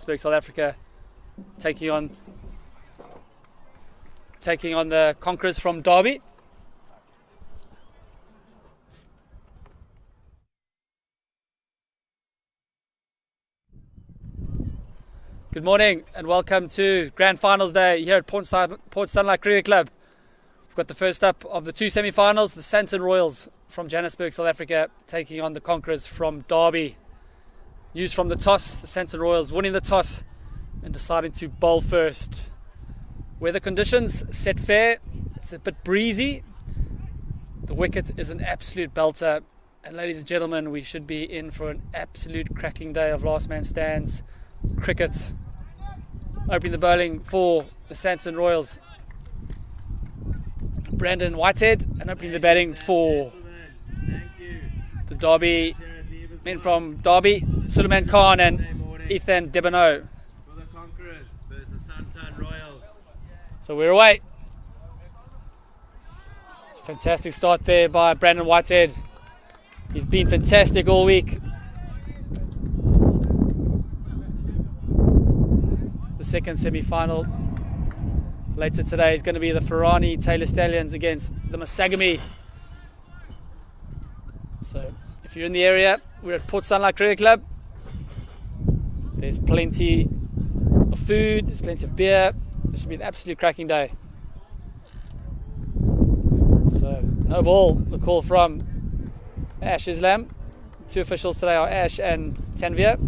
South Africa, taking on the Conquerors from Derby. Good morning and welcome to Grand Finals Day here at Port Sunlight Cricket Club. We've got the first up of the two semi-finals, the Sandton Royals from Johannesburg, South Africa, taking on the Conquerors from Derby. News from the toss, the Sandton Royals winning the toss and deciding to bowl first. Weather conditions set fair, it's a bit breezy. The wicket is an absolute belter. And ladies and gentlemen, we should be in for an absolute cracking day of last man stands cricket. Opening the bowling for the Sandton Royals, Brandon Whitehead, and opening the batting for the Derby men from Derby, Suleiman Khan and Ethan Debono. For the Conquerors versus Sandton Royals. So we're away. It's a fantastic start there by Brandon Whitehead. He's been fantastic all week. The second semi-final later today is going to be the Ferrani Taylor Stallions against the Masagami. So if you're in the area, we're at Port Sunlight Cricket Club. There's plenty of food, there's plenty of beer. This should be an absolute cracking day. So no ball, the call from Ash Islam. Two officials today are Ash and Tanvir,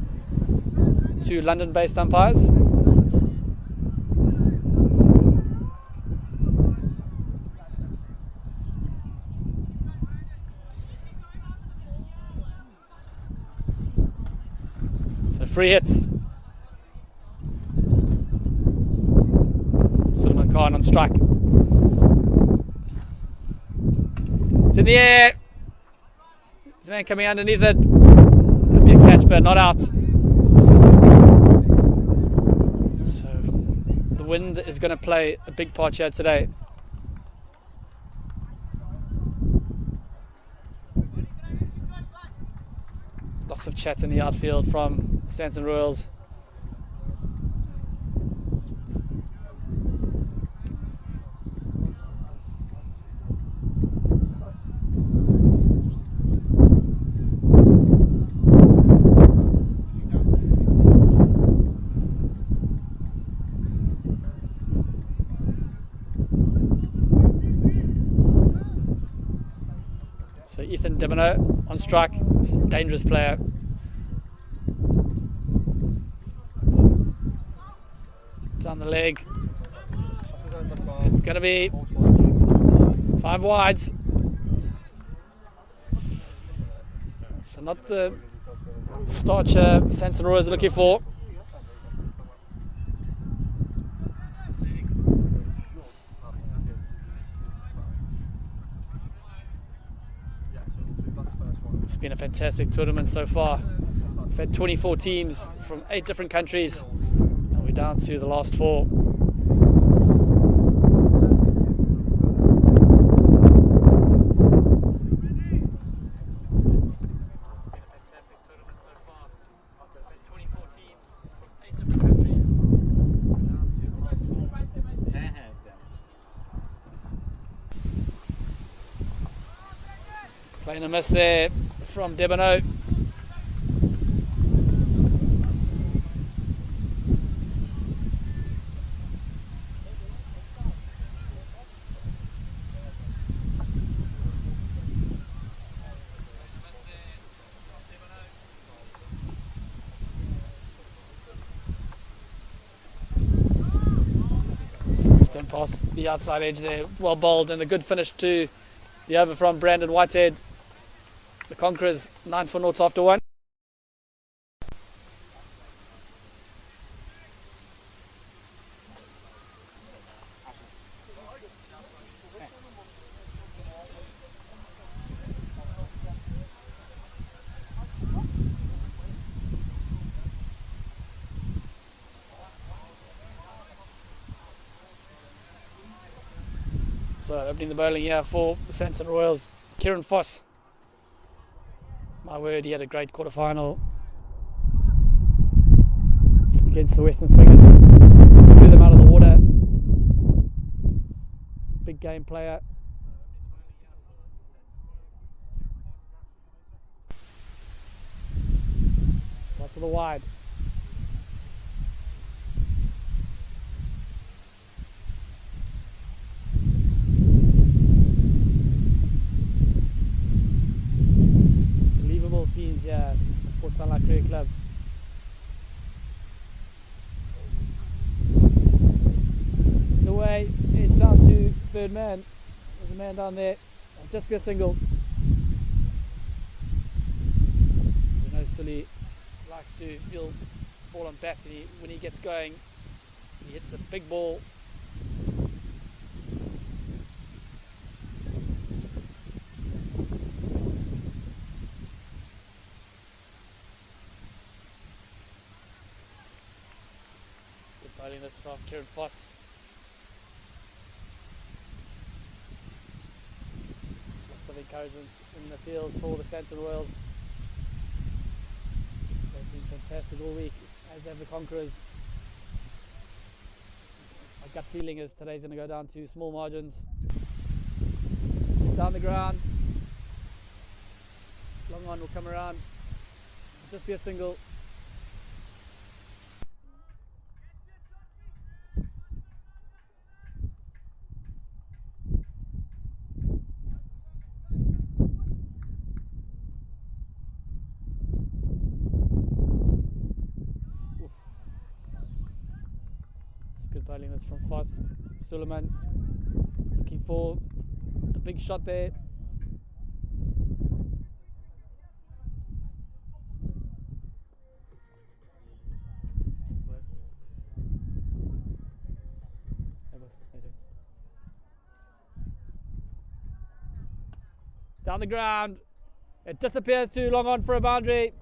two London-based umpires. Free hit. Suleiman Khan on strike. It's in the air. There's a man coming underneath it. That'll be a catch, but not out. So the wind is going to play a big part here today. Lots of chat in the outfield from Sandton Royals. So Ethan Debono on strike. He's a dangerous player. Down the leg. It's going to be 5 wides. So not the starcher Sandton Royals are looking for. It's been a fantastic tournament so far. We've had 24 teams from 8 different countries. We're down to the last 4. It's been a fantastic tournament so far. We've had 24 teams from 8 different countries. We're down to the last 4. Playing a miss there from Debono. Going past the outside edge there, well bowled, and a good finish to the over from Brandon Whitehead. The Conquerors 9 for 0 after 1. So opening the bowling here for the Sandton Royals, Kieran Foss. My word, he had a great quarterfinal. against the Western Swingers. Threw them out of the water. Big game player. Right to the wide. Unbelievable scenes here at Port Sunlight Cricket Club. Away, it's down to third man. There's a man down there. It'll just be a single. You know, Sully likes to feel ball on bat, and when he gets going, he hits a big ball. Good bowling this from Kieran Foss. Encouragement in the field for the Sandton Royals. They've been fantastic all week, as have the Conquerors. My gut feeling is today's going to go down to small margins. Down the ground. Long on will come around. It'll just be a single. Bowling this from Foss. Suleiman looking for the big shot there. Down the ground. It disappears too long on for a boundary.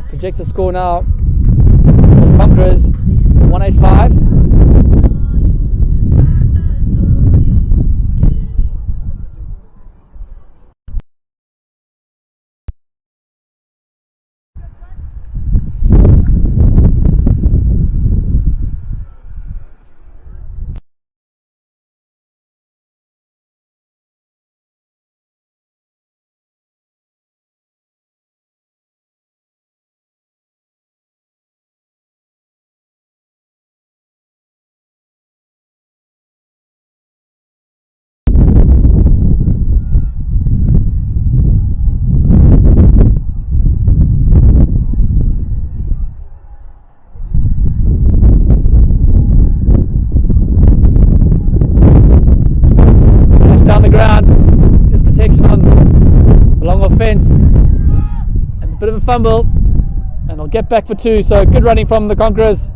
Projects the score now. Conquerors 185. Bit of a fumble, and I'll get back for two. So good running from the Conquerors.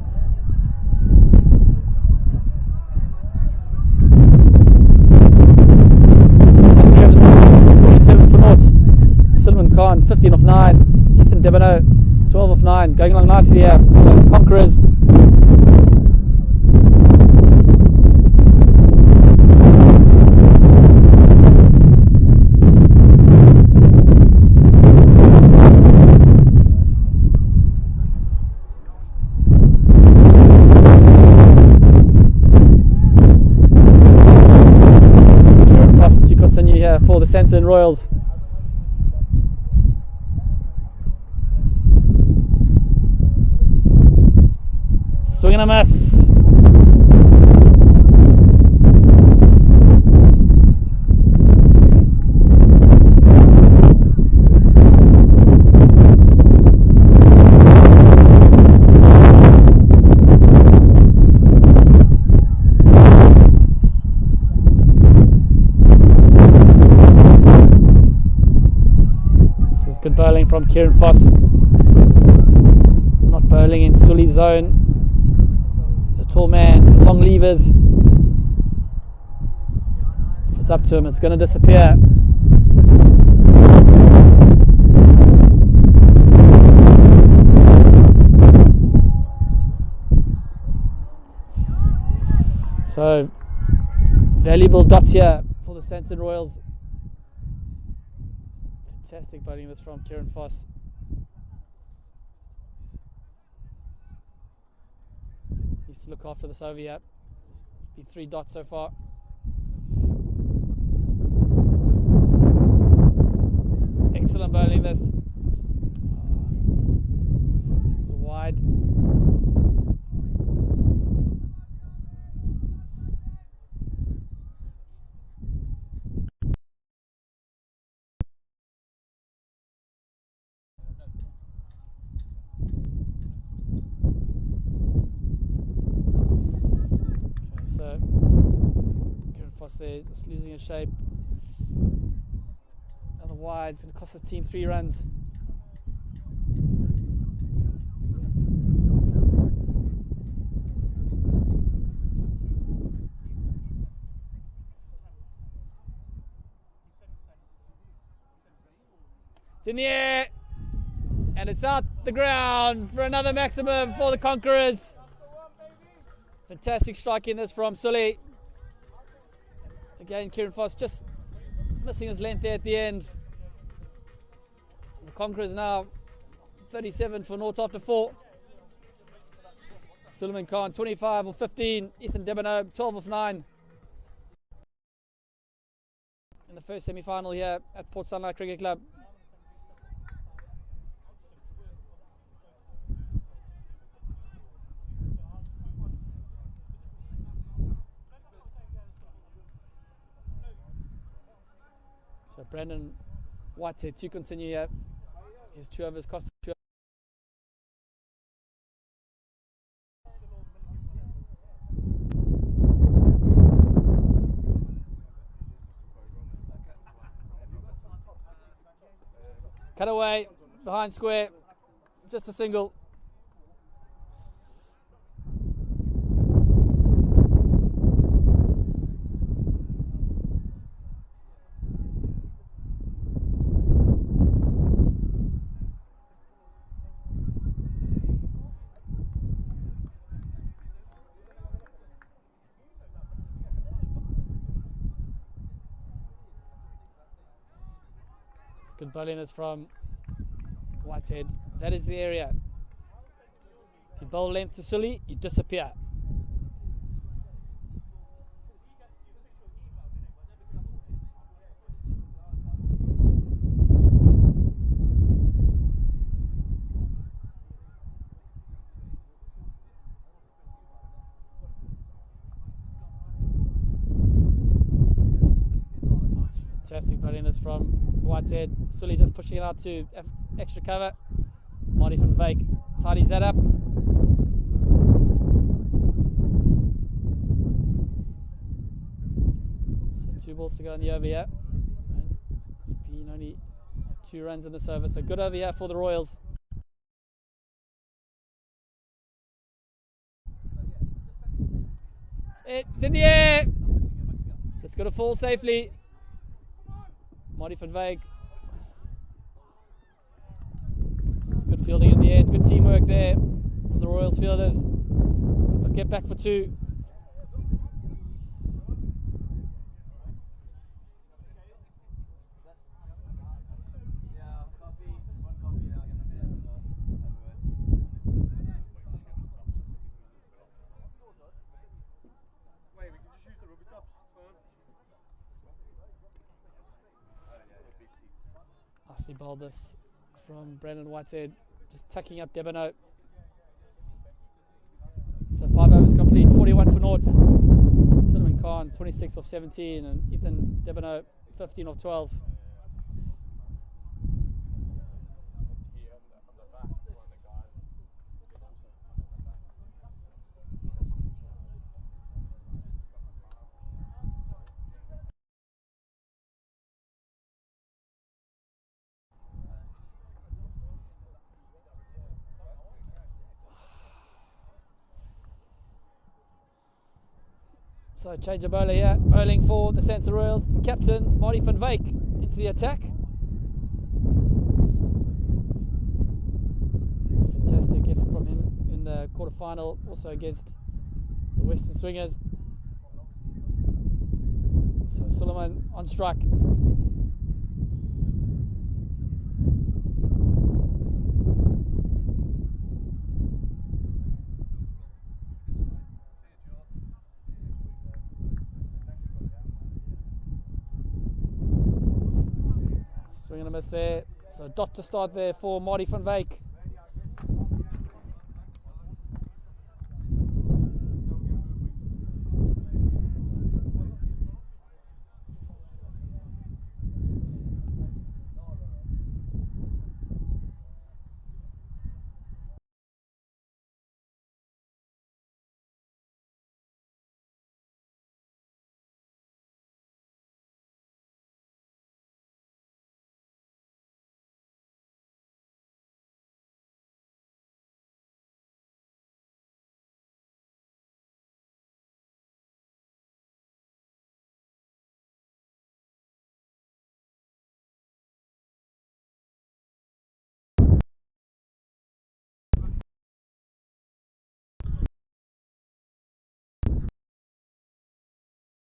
Suleiman Khan 15 off 9. Ethan Debano 12 off 9. Going along nicely here. Conquerors. For the Sandton Royals. Swing and a miss. Good bowling from Kieran Foss. Not bowling in Sully's zone. He's a tall man, long levers. If it's up to him, it's going to disappear. So, valuable dots here for the Sandton Royals. Fantastic bowling this from Kieran Foss. Needs to look after this over here. It's been 3 dots so far. Excellent bowling this. It's wide. So, Kieran Foss there, just losing his shape. Another wide, it's going to cost the team 3 runs. It's in the air, and it's out the ground for another maximum for the Conquerors. Fantastic striking this from Sully. Again, Kieran Foss just missing his length there at the end. The Conquerors now 37 for naught after 4. Suleiman Khan 25 of 15. Ethan Debino 12 of 9. In the first semi-final here at Port Sunlight Cricket Club. So Brandon Whitehead to continue here. His 2 overs cost 2. Cut away, behind square, just a single. Good bowling is from Whitehead. That is the area. If you bowl length to Sully, you disappear. Fantastic bowling this from Whitehead. Sully just pushing it out to extra cover. Marty van Wyk tidies that up. So 2 balls to go in the over here. It's been only 2 runs in this over, so good over here for the Royals. It's in the air. It's got to fall safely. Marty van Wyk. It's good fielding in the end. Good teamwork there from the Royals fielders. They'll get back for 2. Nicely bowled this from Brandon Whitehead, just tucking up Debino. So 5 overs complete, 41 for naught. Suleiman Khan 26 of 17 and Ethan Debino 15 of 12. So change of bowler here, bowling for the Sandton Royals, the captain Marty van Wyk into the attack. Fantastic effort from him in the quarter-final, also against the Western Swingers. So Suleiman on strike. Swing and a miss there. So dot to start there for Marty van Wyk.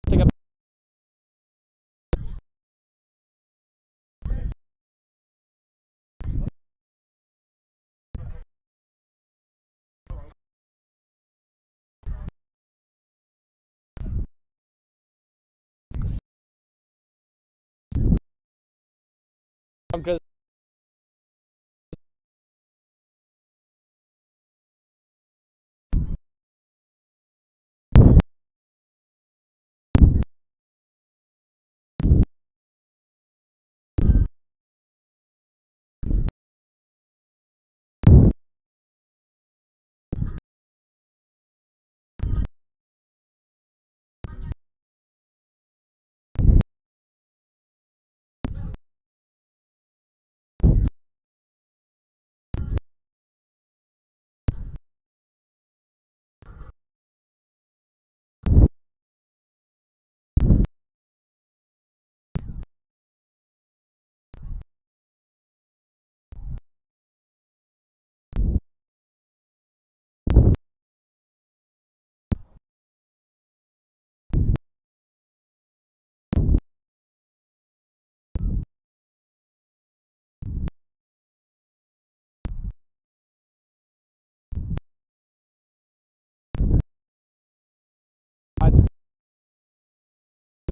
Pick up. Conquerors.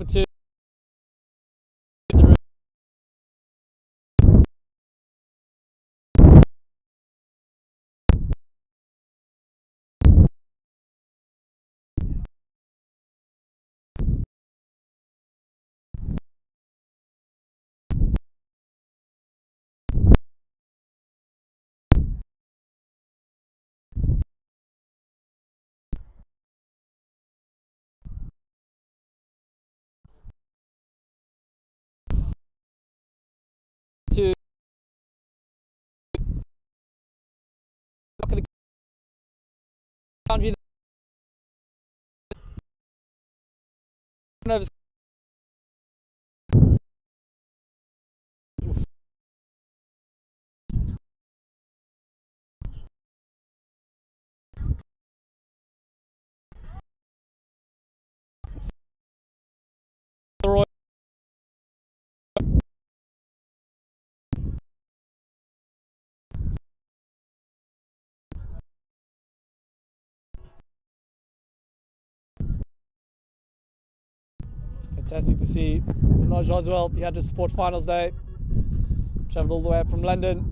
Two. Two. Look at the boundary. Fantastic to see Minaj Oswell. He had to support finals day. Travelled all the way up from London.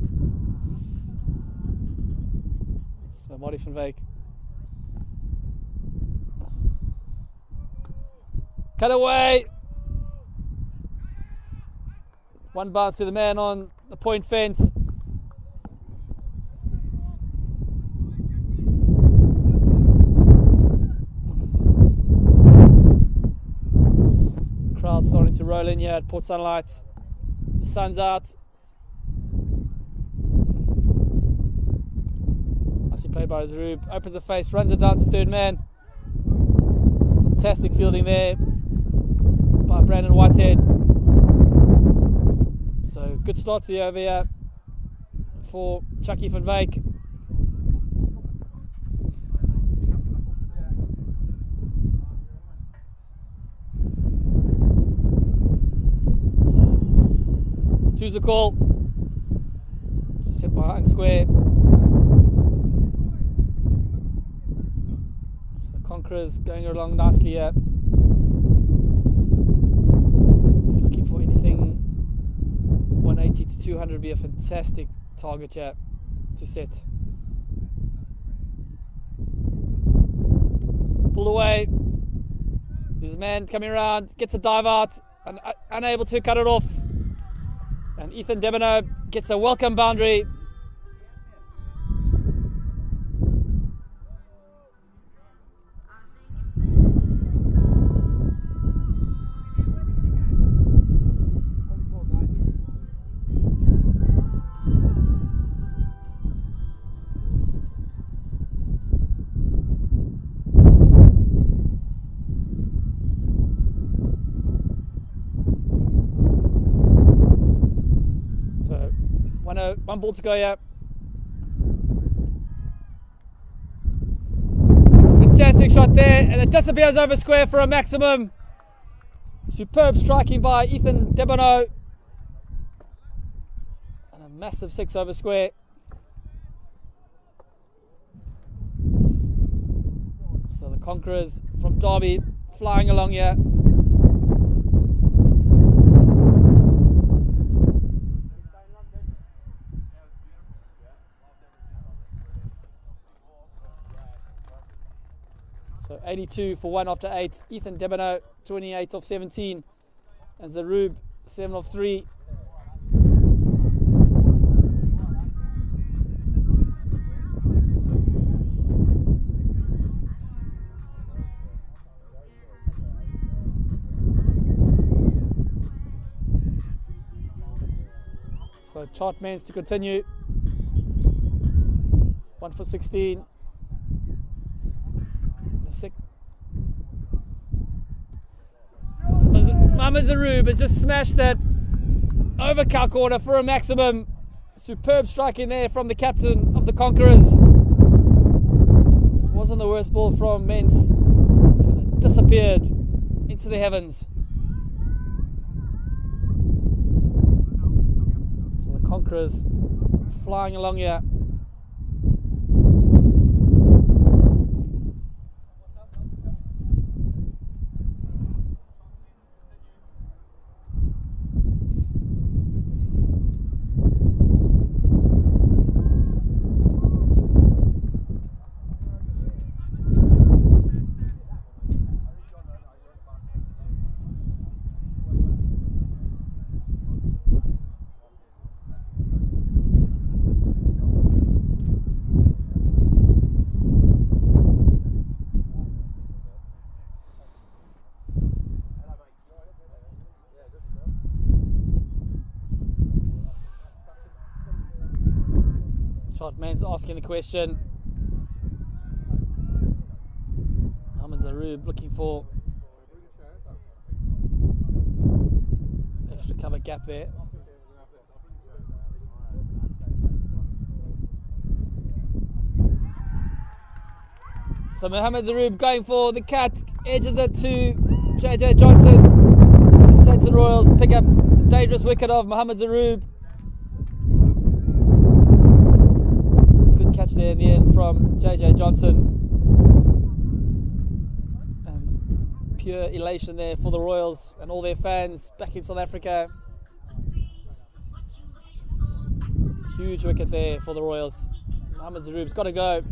So Marty van Wyk. Cut away. One bounce to the man on the point fence. Crowd starting to roll in here at Port Sunlight. The sun's out. Nicely played by Zarub. Opens the face, runs it down to third man. Fantastic fielding there by Brandon Whitehead. So good start to the over here for Chucky van Wyk. Two's a call. Just hit behind square. So the Conquerors going along nicely here. Looking for anything 180 to 200 would be a fantastic target here to set. Pulled away. There's a man coming around, gets a dive out, and unable to cut it off. And Ethan Debino gets a welcome boundary. One ball to go here. Fantastic shot there, and it disappears over square for a maximum. Superb striking by Ethan Debino. And a massive 6 over square. So the Conquerors from Derby flying along here. So 82 for 1 after 8. Ethan Debino 28 off 17. And Zarub 7 off 3. So Chartmans to continue. 1 for 16. Mohamed Zarub has just smashed that over cow corner for a maximum. Superb striking there from the captain of the Conquerors. It wasn't the worst ball from Mens. It disappeared into the heavens. So the Conquerors flying along here. Man's asking the question. Mohamed Zarub looking for extra cover gap there. So Mohamed Zarub going for the cut, edges it to JJ Johnson. The Sandton Royals pick up the dangerous wicket of Mohamed Zarub. Catch there in the end from JJ Johnson, and pure elation there for the Royals and all their fans back in South Africa. Huge wicket there for the Royals. Mohamed Zarub's got to go.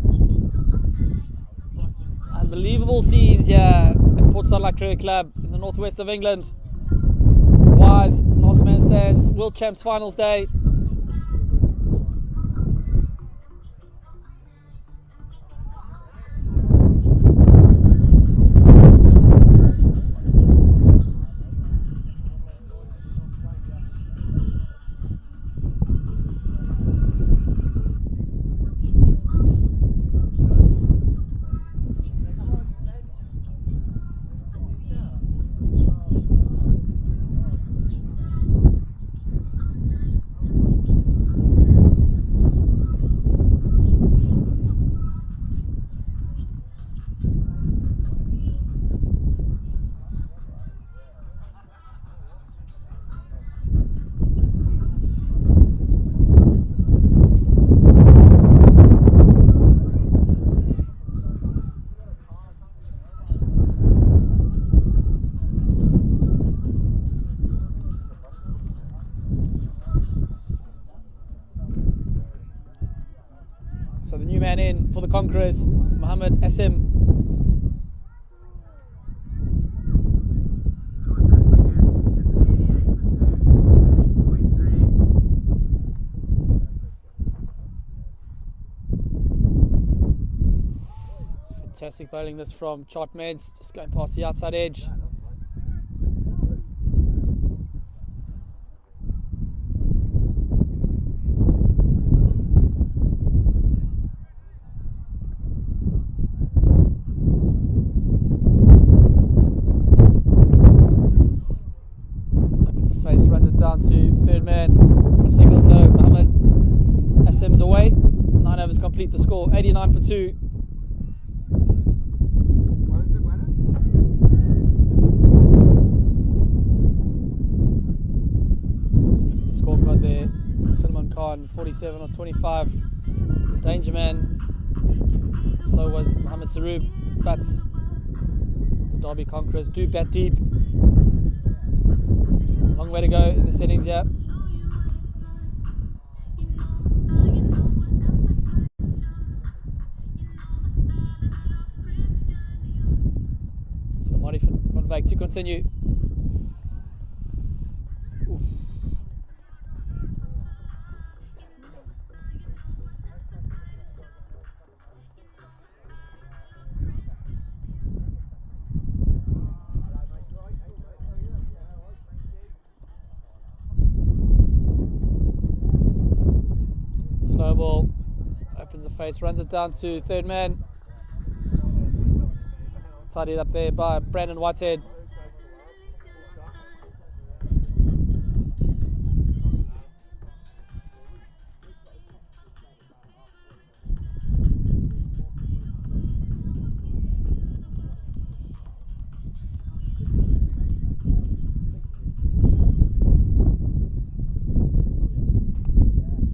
Unbelievable scenes here at Port Sunlight Cricket Club in the northwest of England. Wise last man stands, World Champs Finals Day. So the new man in for the Conquerors, Mohammed Asim. Fantastic bowling this from Chartmans, just going past the outside edge. Down to third man for a single, so Mohammed Asim's away. 9 overs complete, the score 89 for 2. The scorecard there, Salman Khan 47 or 25, the danger man, so was Mohammed Saroob, but the Derby Conquerors do bat deep. Long way to go in the settings here. So Marty van Wyk to continue. Oof. Slow ball, opens the face, runs it down to third man. Tidied up there by Brandon Whitehead.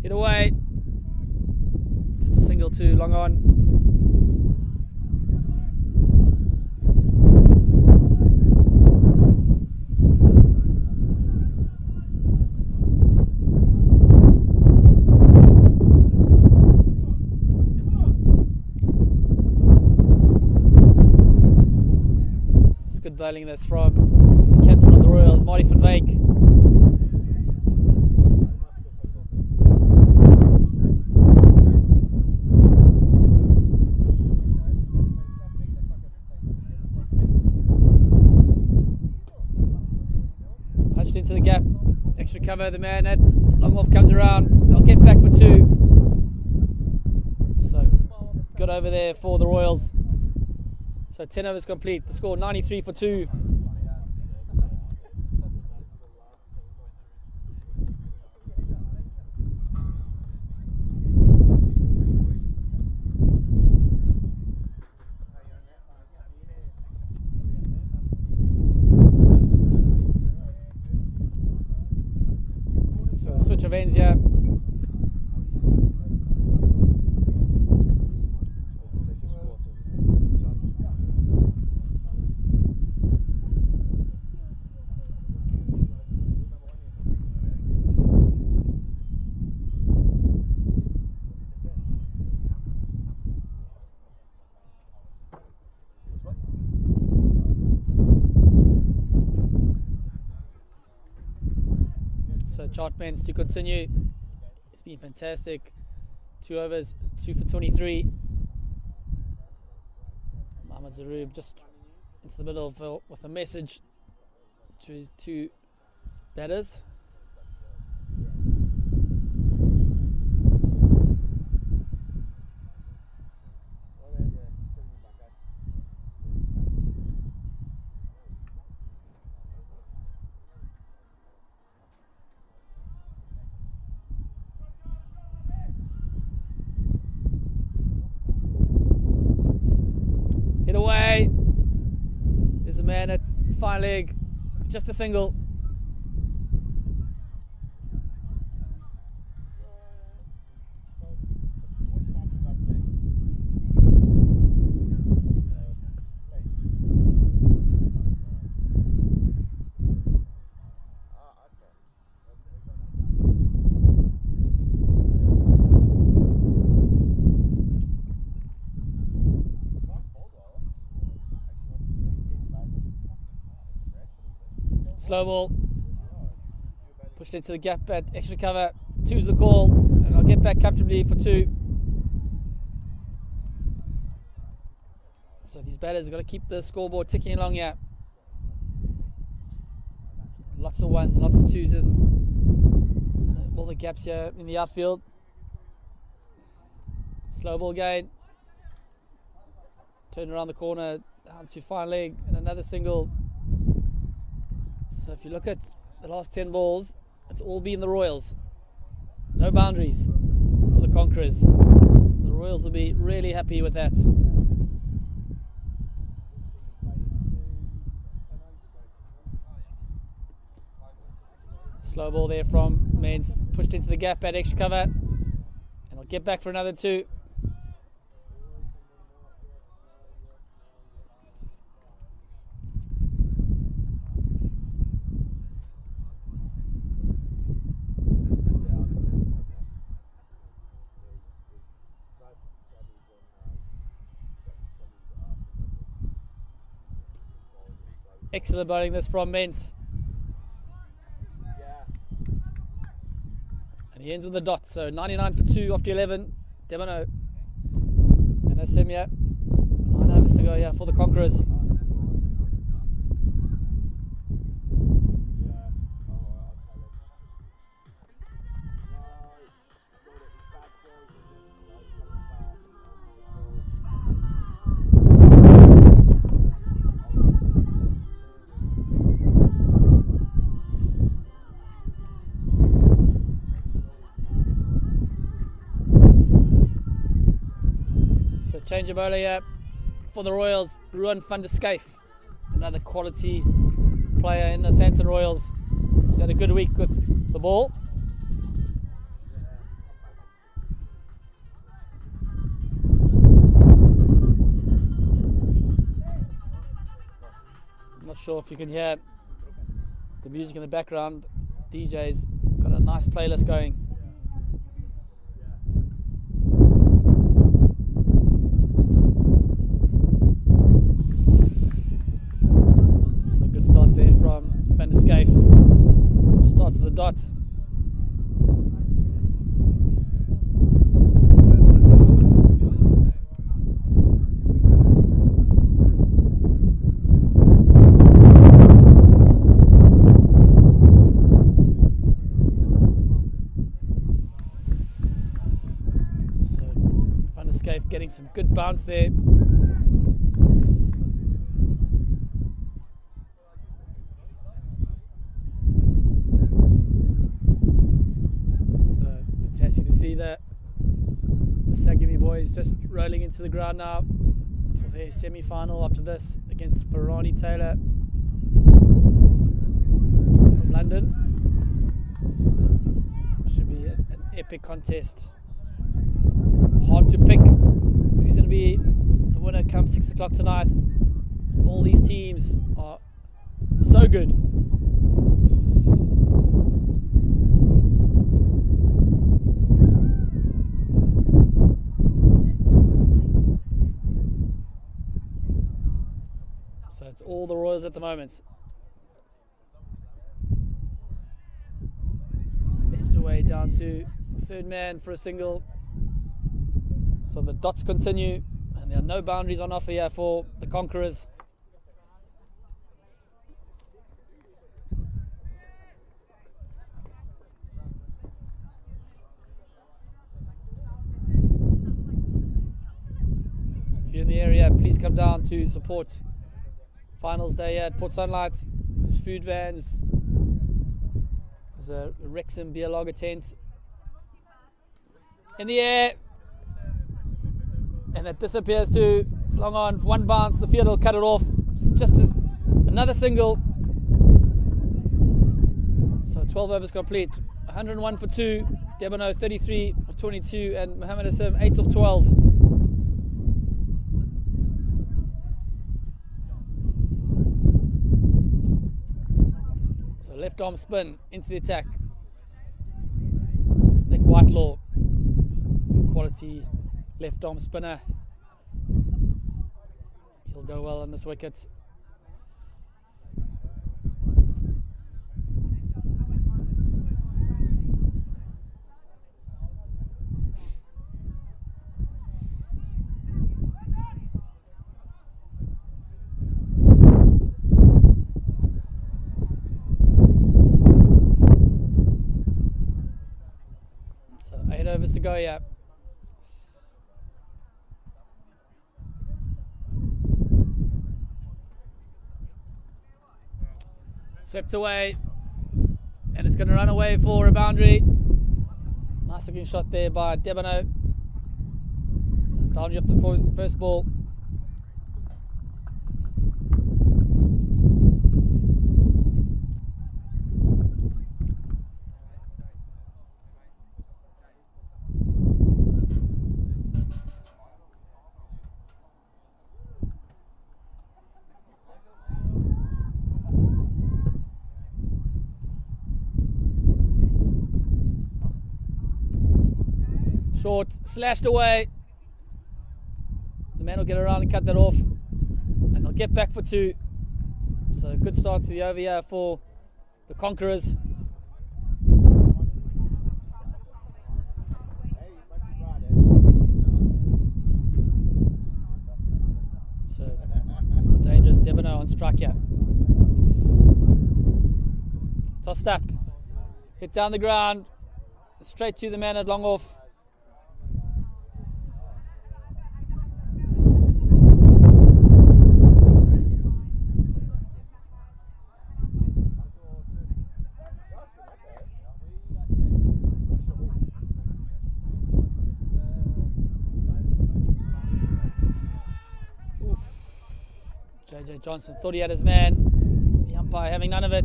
Hit away. Just a single too long on. It's good bowling this from the captain of the Royals, Marty van Wyk. Into the gap, extra cover, the man at long off comes around, they'll get back for 2. So good over there for the Royals. So 10 overs complete, the score 93 for 2. Switch of ends here. So Chartmans to continue. It's been fantastic. 2 overs, 2 for 23. Mohammed Saroob just into the middle of, with a message to his 2 batters. Hit away. There's a man at fine leg. Just a single. Slow ball. Pushed into the gap at extra cover. 2's the call. And I'll get back comfortably for 2. So these batters have got to keep the scoreboard ticking along here. Lots of 1s and lots of 2s in all the gaps here in the outfield. Slow ball again. Turn around the corner, down to fine leg, and another single. So if you look at the last 10 balls, it's all been the Royals. No boundaries for the Conquerors. The Royals will be really happy with that. Slow ball there from Mens, pushed into the gap at extra cover, and I'll get back for another 2. Excellent bowling this from Mens. And he ends with a dot, so 99 for 2 after 11. Debano. And that's him, yeah. 9 overs to go, yeah, for the Conquerors. Change of bowler here for the Royals, Ruan van der Schijf, another quality player in the Sandton Royals. He's had a good week with the ball. I'm not sure if you can hear the music in the background. DJ's got a nice playlist going. Van der Schijf starts with a dot. So Van der Schijf getting some good bounce there. The Sagami boys just rolling into the ground now for their semi-final after this against Varani Taylor from London. Should be an epic contest. Hard to pick who's going to be the winner come 6 o'clock tonight. All these teams are so good. It's all the Royals at the moment. Edged away down to third man for a single. So the dots continue, and there are no boundaries on offer here for the Conquerors. If you're in the area, please come down to support Finals day at Port Sunlight. There's food vans. There's a Wrexham beer lager tent. In the air. And it disappears to long on. One bounce, the field will cut it off. It's just another single. So 12 overs complete. 101 for 2. Debano 33 of 22 and Mohammed Hassim 8 of 12. Left arm spin into the attack. Nick Whitelaw, quality left arm spinner. He'll go well on this wicket. go here. Swept away, and it's going to run away for a boundary. Nice looking shot there by Debano. Boundary off the first ball. Short, slashed away. The man will get around and cut that off, and they'll get back for 2. So a good start to the over here for the Conquerors. So the dangerous Debano on strike here. Tossed up, hit down the ground, straight to the man at long off. JJ Johnson thought he had his man. The umpire having none of it.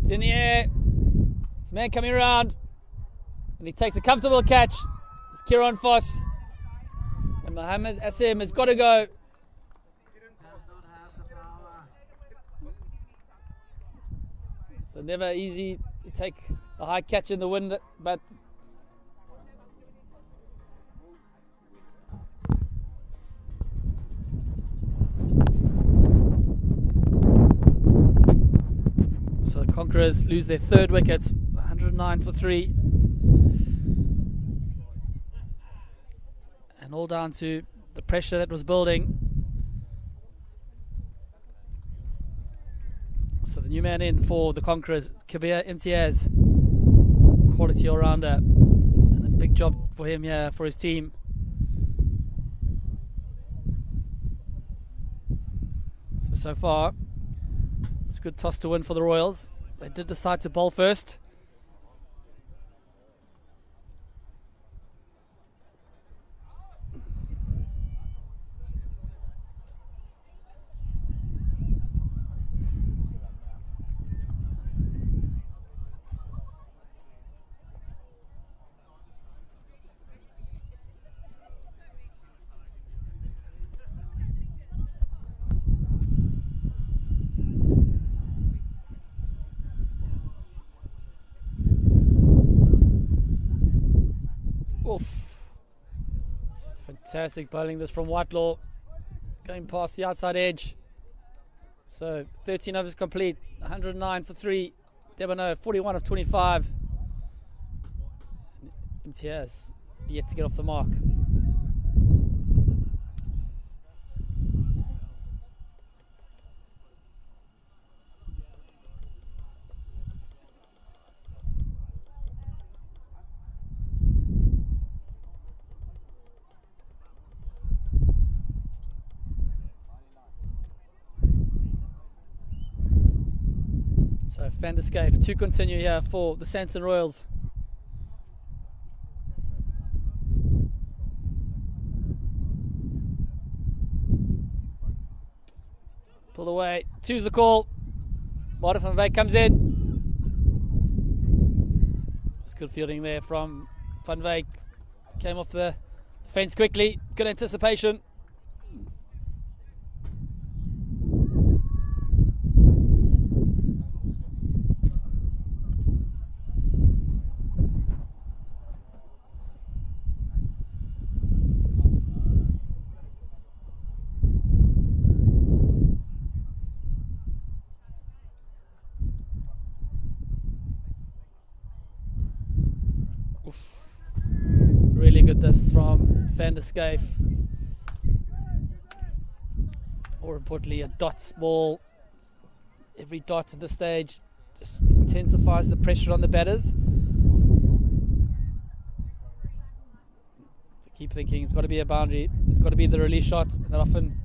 It's in the air. This man coming around. And he takes a comfortable catch. It's Kieran Foss. And Mohammed Asim has got to go. So never easy to take a high catch in the wind, but so the Conquerors lose their 3rd wicket, 109 for 3. And all down to the pressure that was building. So the new man in for the Conquerors, Kabir Imtiaz, quality all-rounder, and a big job for him here for his team. So far, it's a good toss to win for the Royals. They did decide to bowl first. Oof. Fantastic bowling this from Whitelaw. Going past the outside edge. So 13 overs complete. 109 for 3. Debano 41 of 25. Imtiaz yet to get off the mark. So Van der Scaife to continue here for the Sandton Royals. Pulled away, 2's the call. Martin van Wyk comes in. It's good fielding there from Van Wyk. Came off the fence quickly, good anticipation. from Van der Scaife. More importantly, a dots ball. Every dot at this stage just intensifies the pressure on the batters. They keep thinking it's got to be a boundary, it's got to be the release shot. That often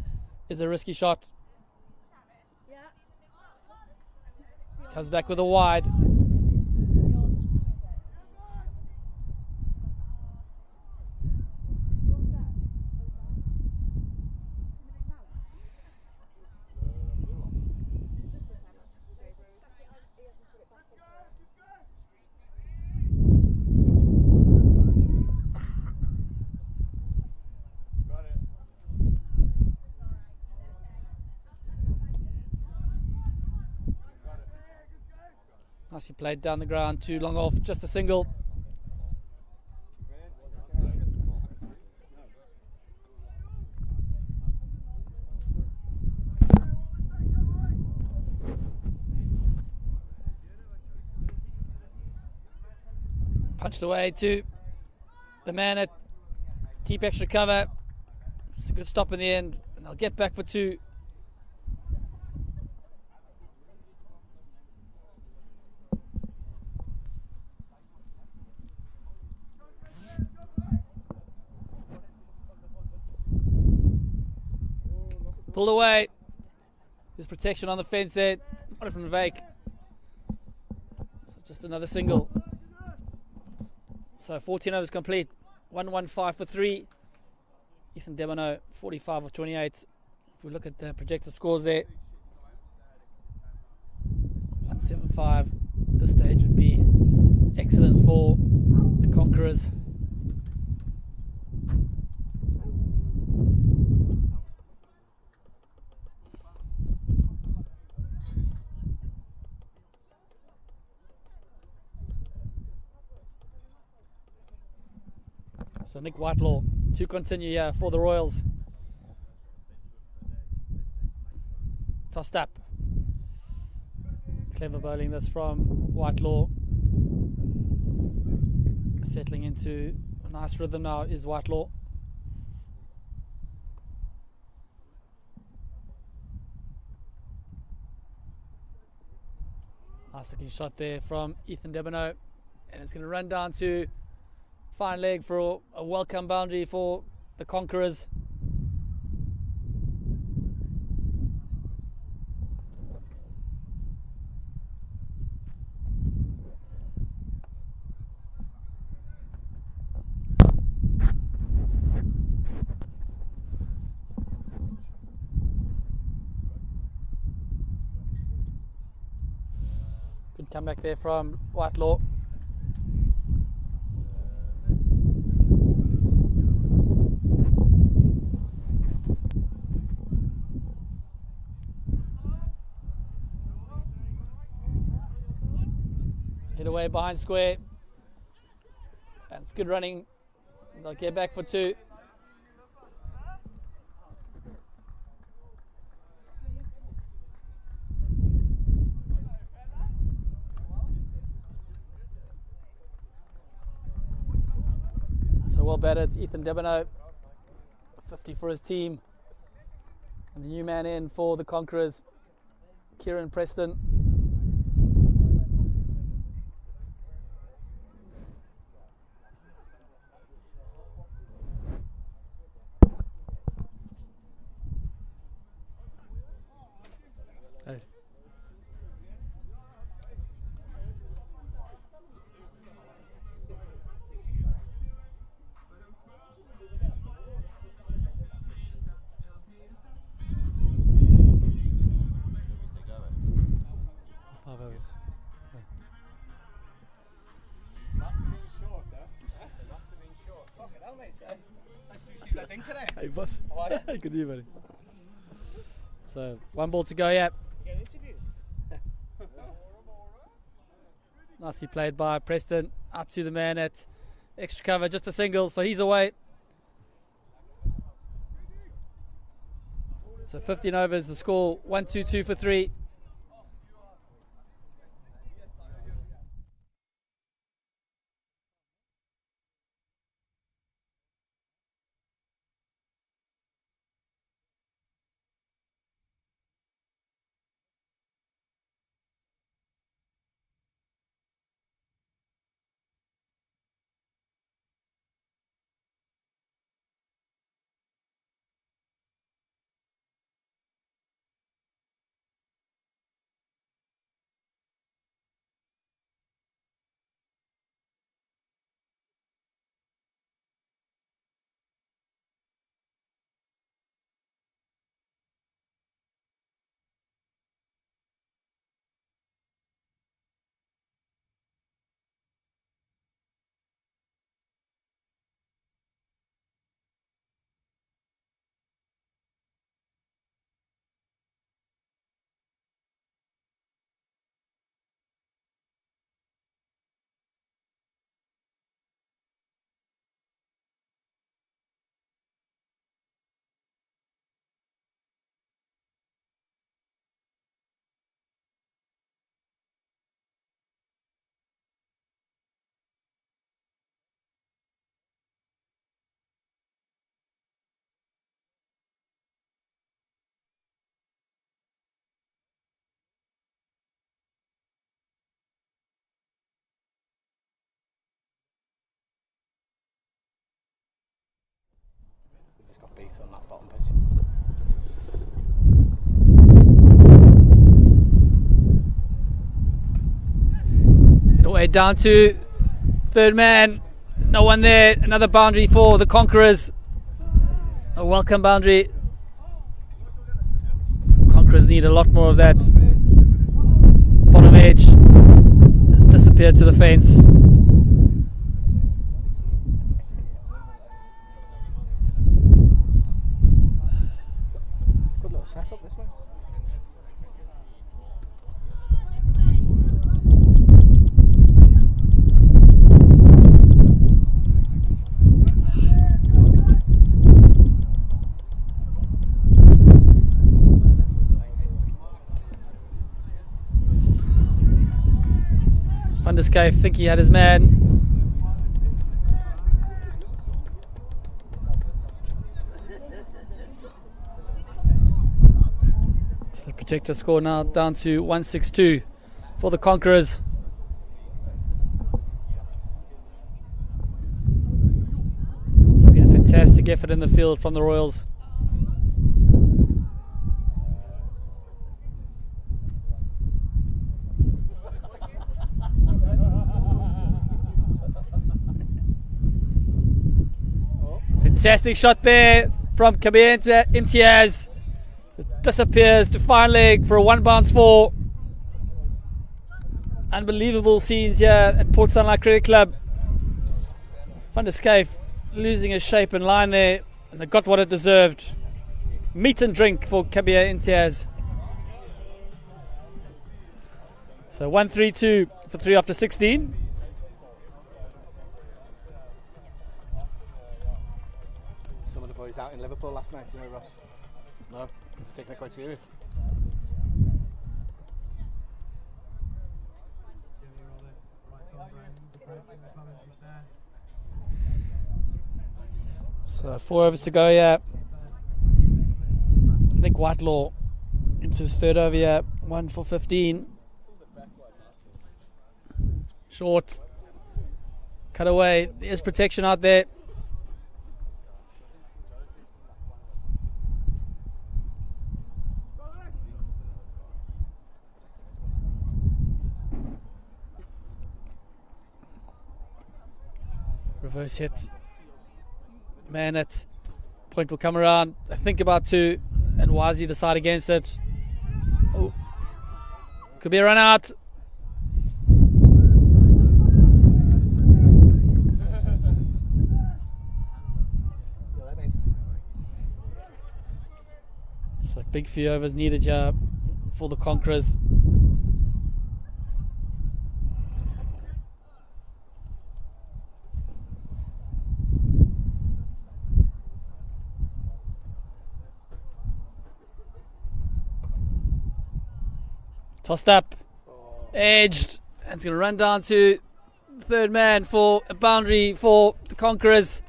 is a risky shot. Comes back with a wide. Nicely played down the ground, too long off, just a single. Punched away to the man at deep extra cover. It's a good stop in the end, and they'll get back for two. Pulled away. There's protection on the fence there. Got it from the Vake. So just another single. So 14 overs complete. 115 for 3. Ethan Debano, 45 of 28. If we look at the projected scores there, 175. This stage would be excellent for the Conquerors. So Nick Whitelaw to continue here for the Royals. Tossed up. Clever bowling this from Whitelaw. Settling into a nice rhythm now is Whitelaw. Nice looking shot there from Ethan Debano. And it's going to run down to fine leg for a welcome boundary for the Conquerors. Good comeback there from Whitelaw. Hit away behind square. And it's good running. They'll get back for two. So well batted, Ethan Debano, 50 for his team. And the new man in for the Conquerors, Kieran Preston. Hey. Hey boss. Hey, good to you, buddy. So 1 ball to go, yeah. Nicely played by Preston. Out to the man at extra cover, just a single, so he's away. So 15 overs, the score 1-2-2 for 3. ice on that bottom pitch. Away down to third man. No one there. Another boundary for the Conquerors. A welcome boundary. Conquerors need a lot more of that. Bottom edge. Disappeared to the fence. Good little setup this one. Escape, think he had his man. So the projector score now down to 162 for the Conquerors. It's been a fantastic effort in the field from the Royals. Fantastic shot there from Kabir Imtiaz. Disappears to fine leg for a one bounce four. Unbelievable scenes here at Port Sunlight Cricket Club. Van der Schyf losing his shape and line there, and they got what it deserved. Meat and drink for Kabir Imtiaz. So 1-3-2 for 3 after 16. Some of the boys out in Liverpool last night, you know, Ross? No, I'm taking it quite serious. So 4 overs to go here. Nick Whitelaw into his third over here. 1 for 15. Short. Cut away. There's protection out there. Reverse hit. Man at point will come around. I think about 2, and Wazi decide against it. Oh, could be a run out. So big few overs needed here for the Conquerors. Tossed up, edged, and it's going to run down to third man for a boundary for the Conquerors.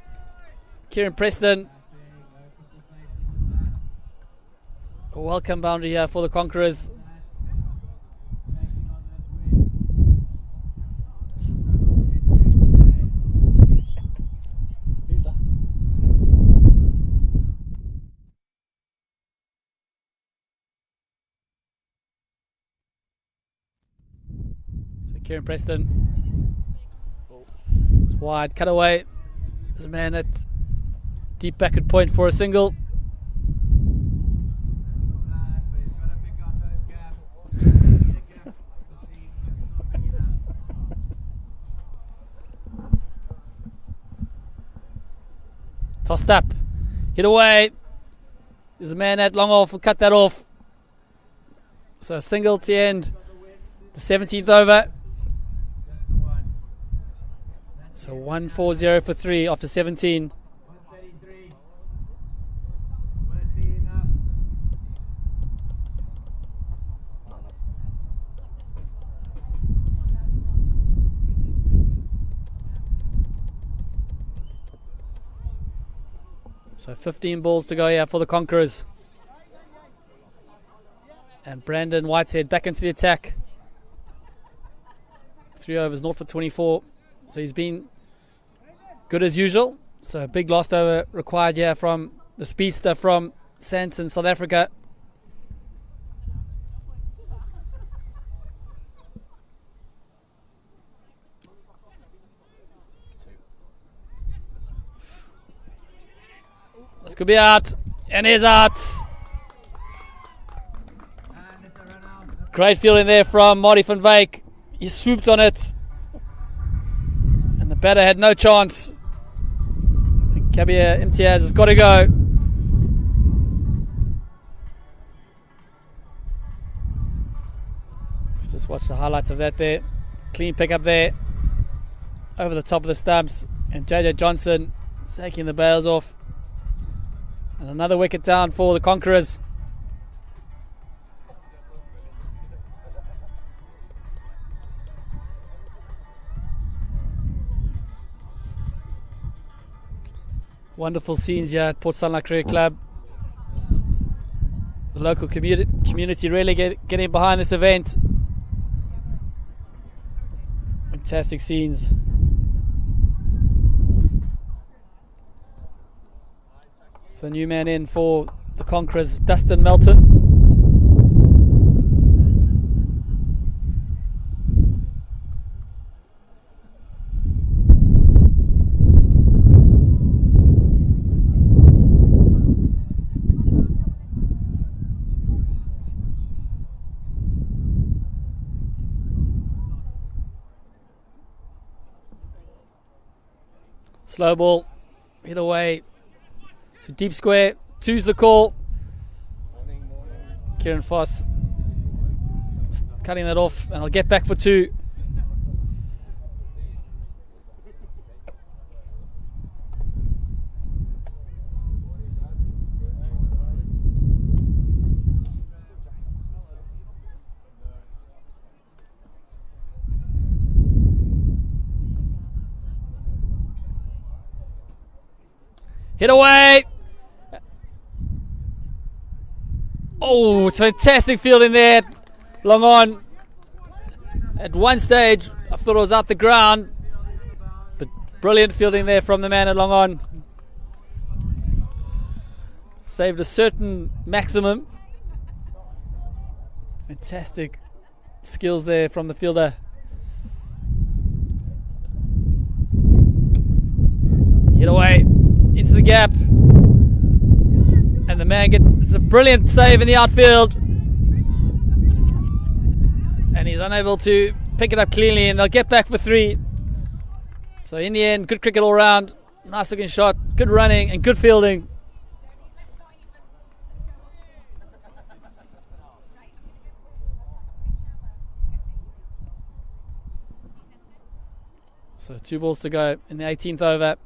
Kieran Preston. A welcome boundary here for the Conquerors. Kieran Preston. It's wide, cut away. There's a man at deep backward point for a single. Tossed up, hit away. There's a man at long off, will cut that off. So a single to end the 17th over. So 1-4-0 for 3 after 17. So 15 balls to go here for the Conquerors. And Brandon Whitehead back into the attack. 3 overs, 0 for 24. So he's been good as usual. So a big last over required here from the speedster from Sandton, South Africa. This could be out, and is out. Great fielding there from Marty van Wyk. He swooped on it, and the batter had no chance. Kabir Imtiaz has got to go. Just watch the highlights of that there. Clean pickup there over the top of the stumps, and JJ Johnson taking the bails off. And another wicket down for the Conquerors. Wonderful scenes here at Port Sunlight Cricket Club. The local community really getting behind this event. Fantastic scenes. It's the new man in for the Conquerors, Dustin Melton. Slow ball, either way. So deep square, two's the call. Kieran Foss cutting that off, and I'll get back for two. Hit away. Oh, it's fantastic fielding there. Long on. At one stage, I thought it was out the ground. But brilliant fielding there from the man at long on. Saved a certain maximum. Fantastic skills there from the fielder. Hit away. Into the gap, and the man gets a brilliant save in the outfield, and he's unable to pick it up cleanly, and they'll get back for three. So in the end, good cricket all round, nice looking shot, good running and good fielding. So 2 balls to go in the 18th over.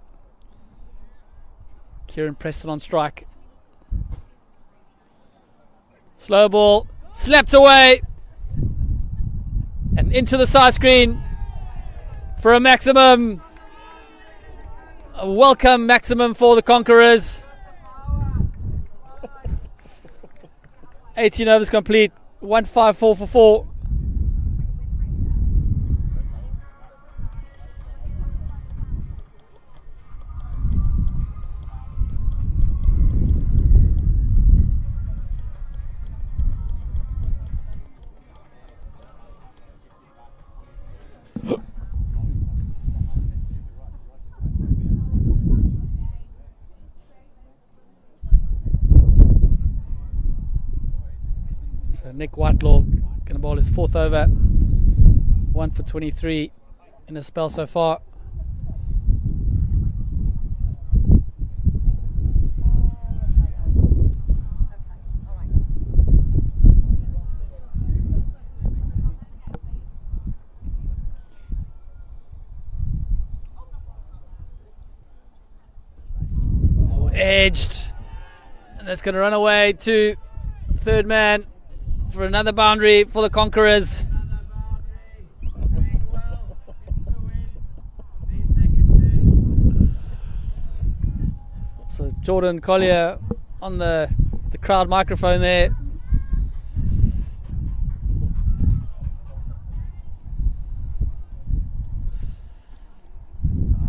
Kieran Preston on strike. Slow ball, slapped away, and into the side screen for a maximum. A welcome maximum for the Conquerors. 18 overs complete, 154 for 4. Nick Whitelaw going to bowl his 4th over. 1 for 23 in the spell so far. Oh, edged. And that's going to run away to third man for another boundary for the Conquerors. So Jordan Collier on the crowd microphone there.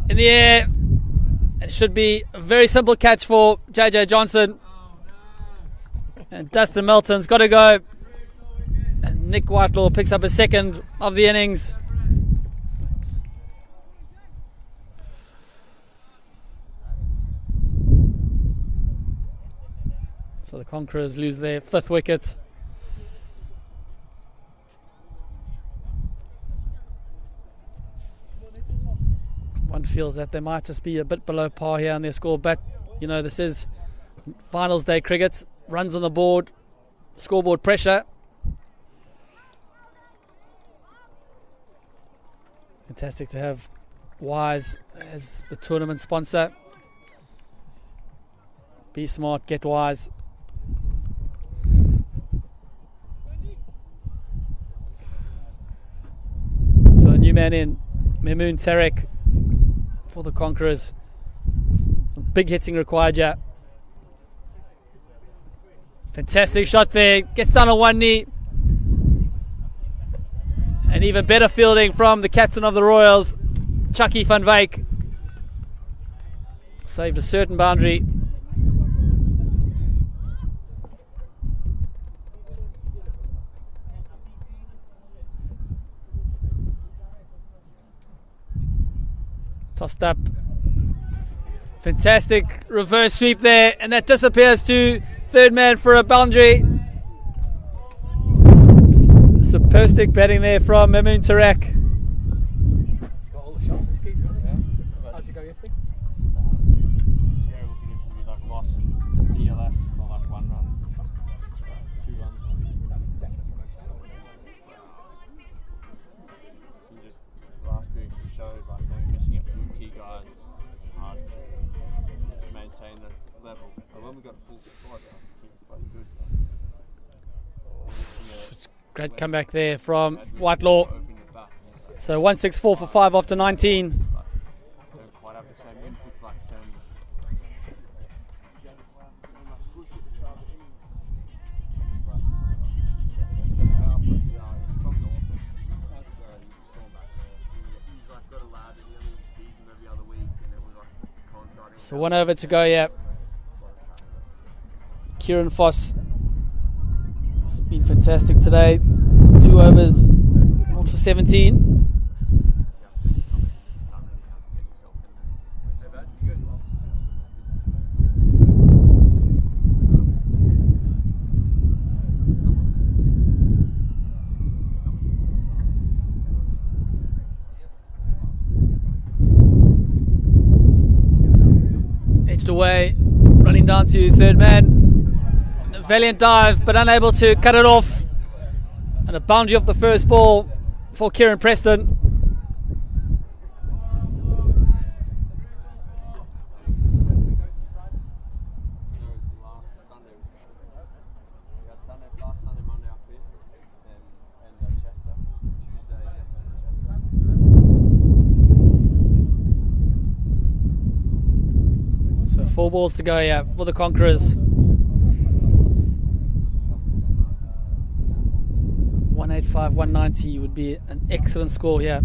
In the air, It should be a very simple catch for JJ Johnson. And Dustin Melton's got to go. And Nick Whitelaw picks up a second of the innings. So the Conquerors lose their 5th wicket. One feels that they might just be a bit below par here on their score, but you know, this is finals day cricket. Runs on the board, scoreboard pressure. Fantastic to have Wise as the tournament sponsor. Be smart, get wise. So the new man in, Mimoon Tarek for the Conquerors. Some big hitting required here. Fantastic shot there. Gets down on one knee. And even better fielding from the captain of the Royals, Chucky van Wyk. Saved a certain boundary. Tossed up. Fantastic reverse sweep there, and that disappears to third man for a boundary. Superstic batting there from Mimoon Tarek. He's got all the shots this keeper. Yeah. How'd you go yesterday? Terrible conditions. We like lost DLS for like 1 run, 2 runs. That's definitely promotion. We just last week we showed like they're missing a few key guys. It's hard to maintain the level. But when we got a full squad, the team's quite good. Great comeback there from Whitelaw. So 164 for 5 after 19. Don't quite have the same input like Sam. So 1 over to go, yeah. Kieran Foss has been fantastic today. 2 overs, 0 for 17. Edged away, running down to third man. A valiant dive, but unable to cut it off. And a boundary off the first ball for Kieran Preston. So 4 balls to go, yeah, for the Conquerors. 185, 190 would be an excellent score here.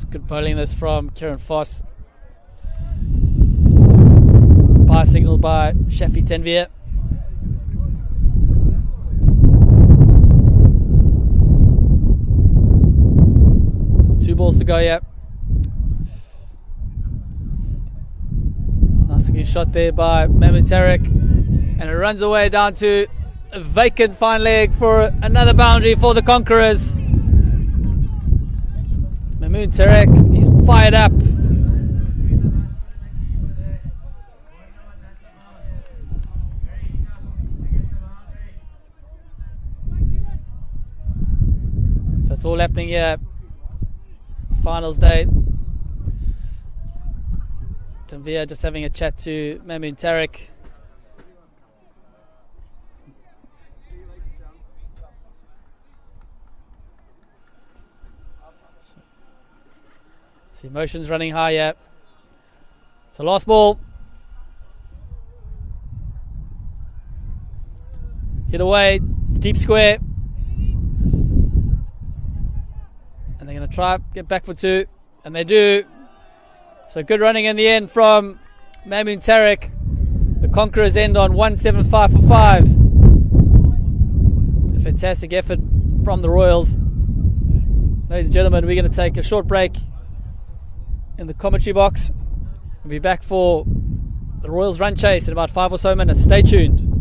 Good bowling this from Kieran Foss. By signal by Shafi Tenvier. Two balls to go, yeah. Nice looking shot there by Mimoon Tarek. And it runs away down to a vacant fine leg for another boundary for the Conquerors. Mimoon Tarek, he's fired up. all happening here. Finals day. Tanvir just having a chat to Mamoon Tariq. So emotions running high here. So last ball. Hit away. It's deep square. And they're going to try get back for two. And they do. So good running in the end from Mamoon Tariq. The Conquerors end on 175 for 5. A fantastic effort from the Royals. Ladies and gentlemen, we're going to take a short break in the commentary box. We'll be back for the Royals run chase in about 5 or so minutes. Stay tuned.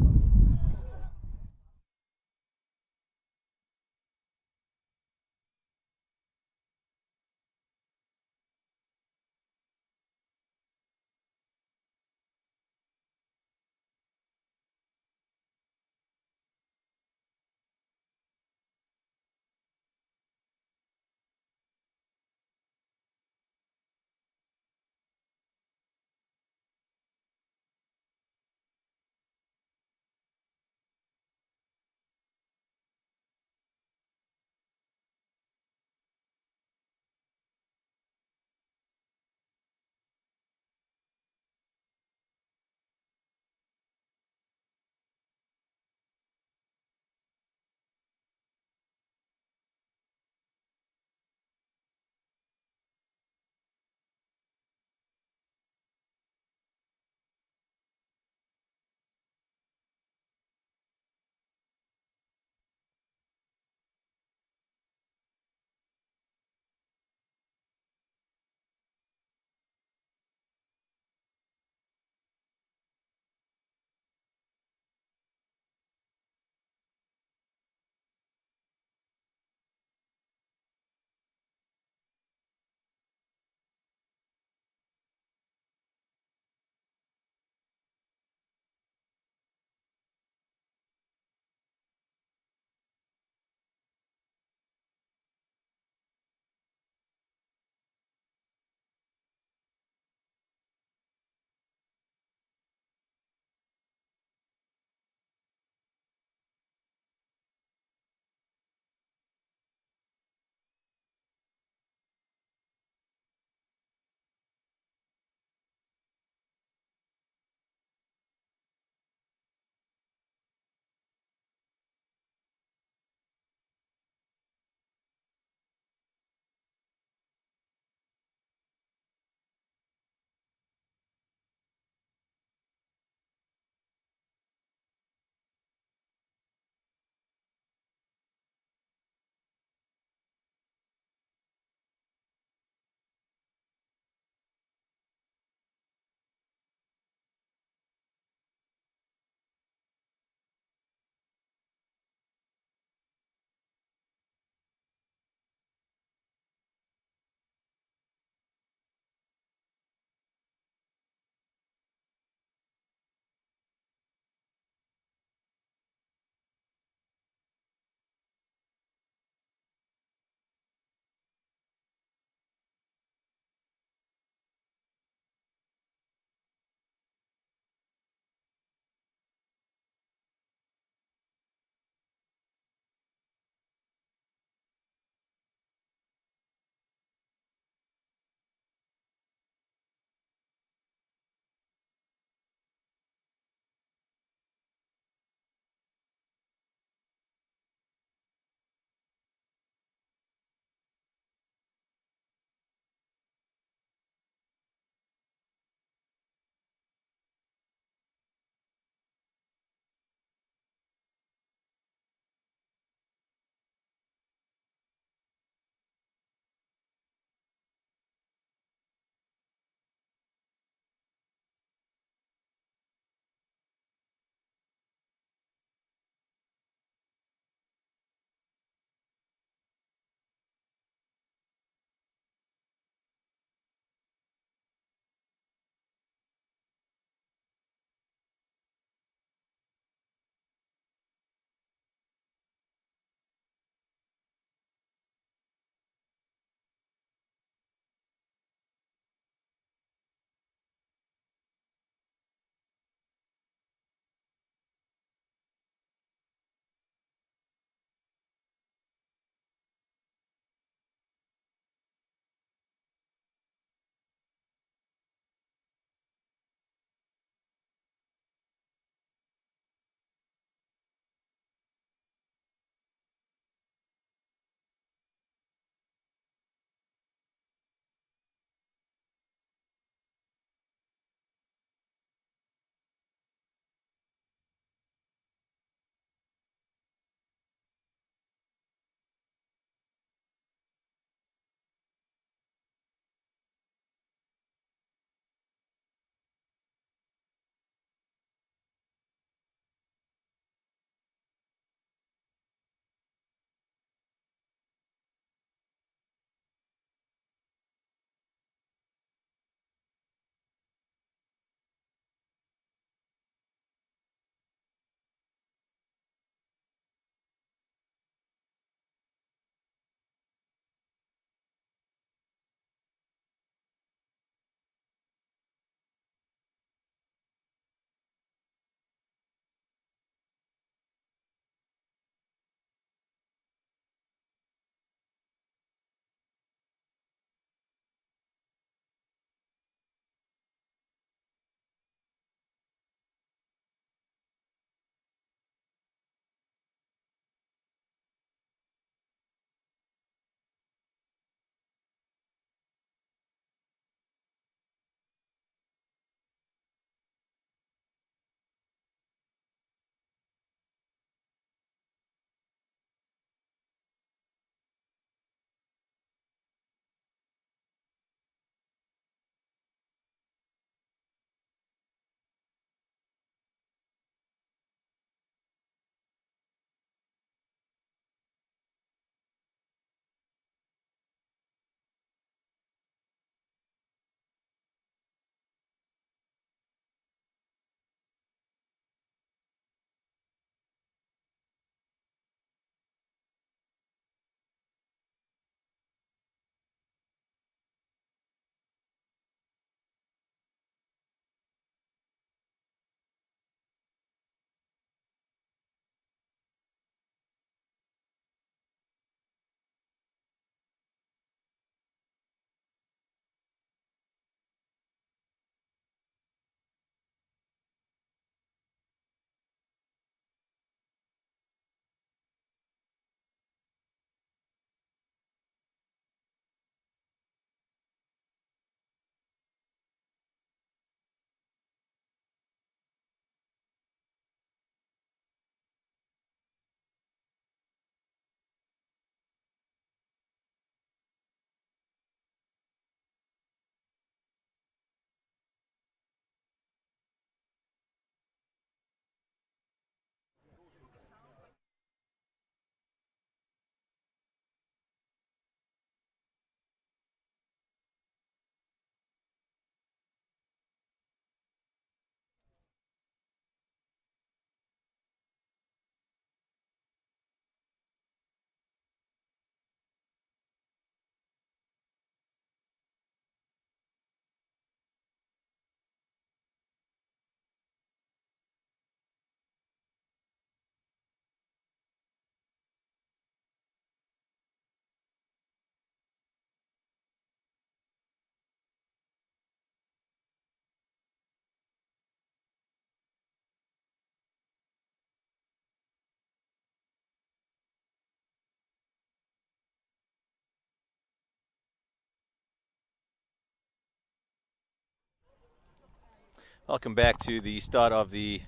Welcome back to the start of the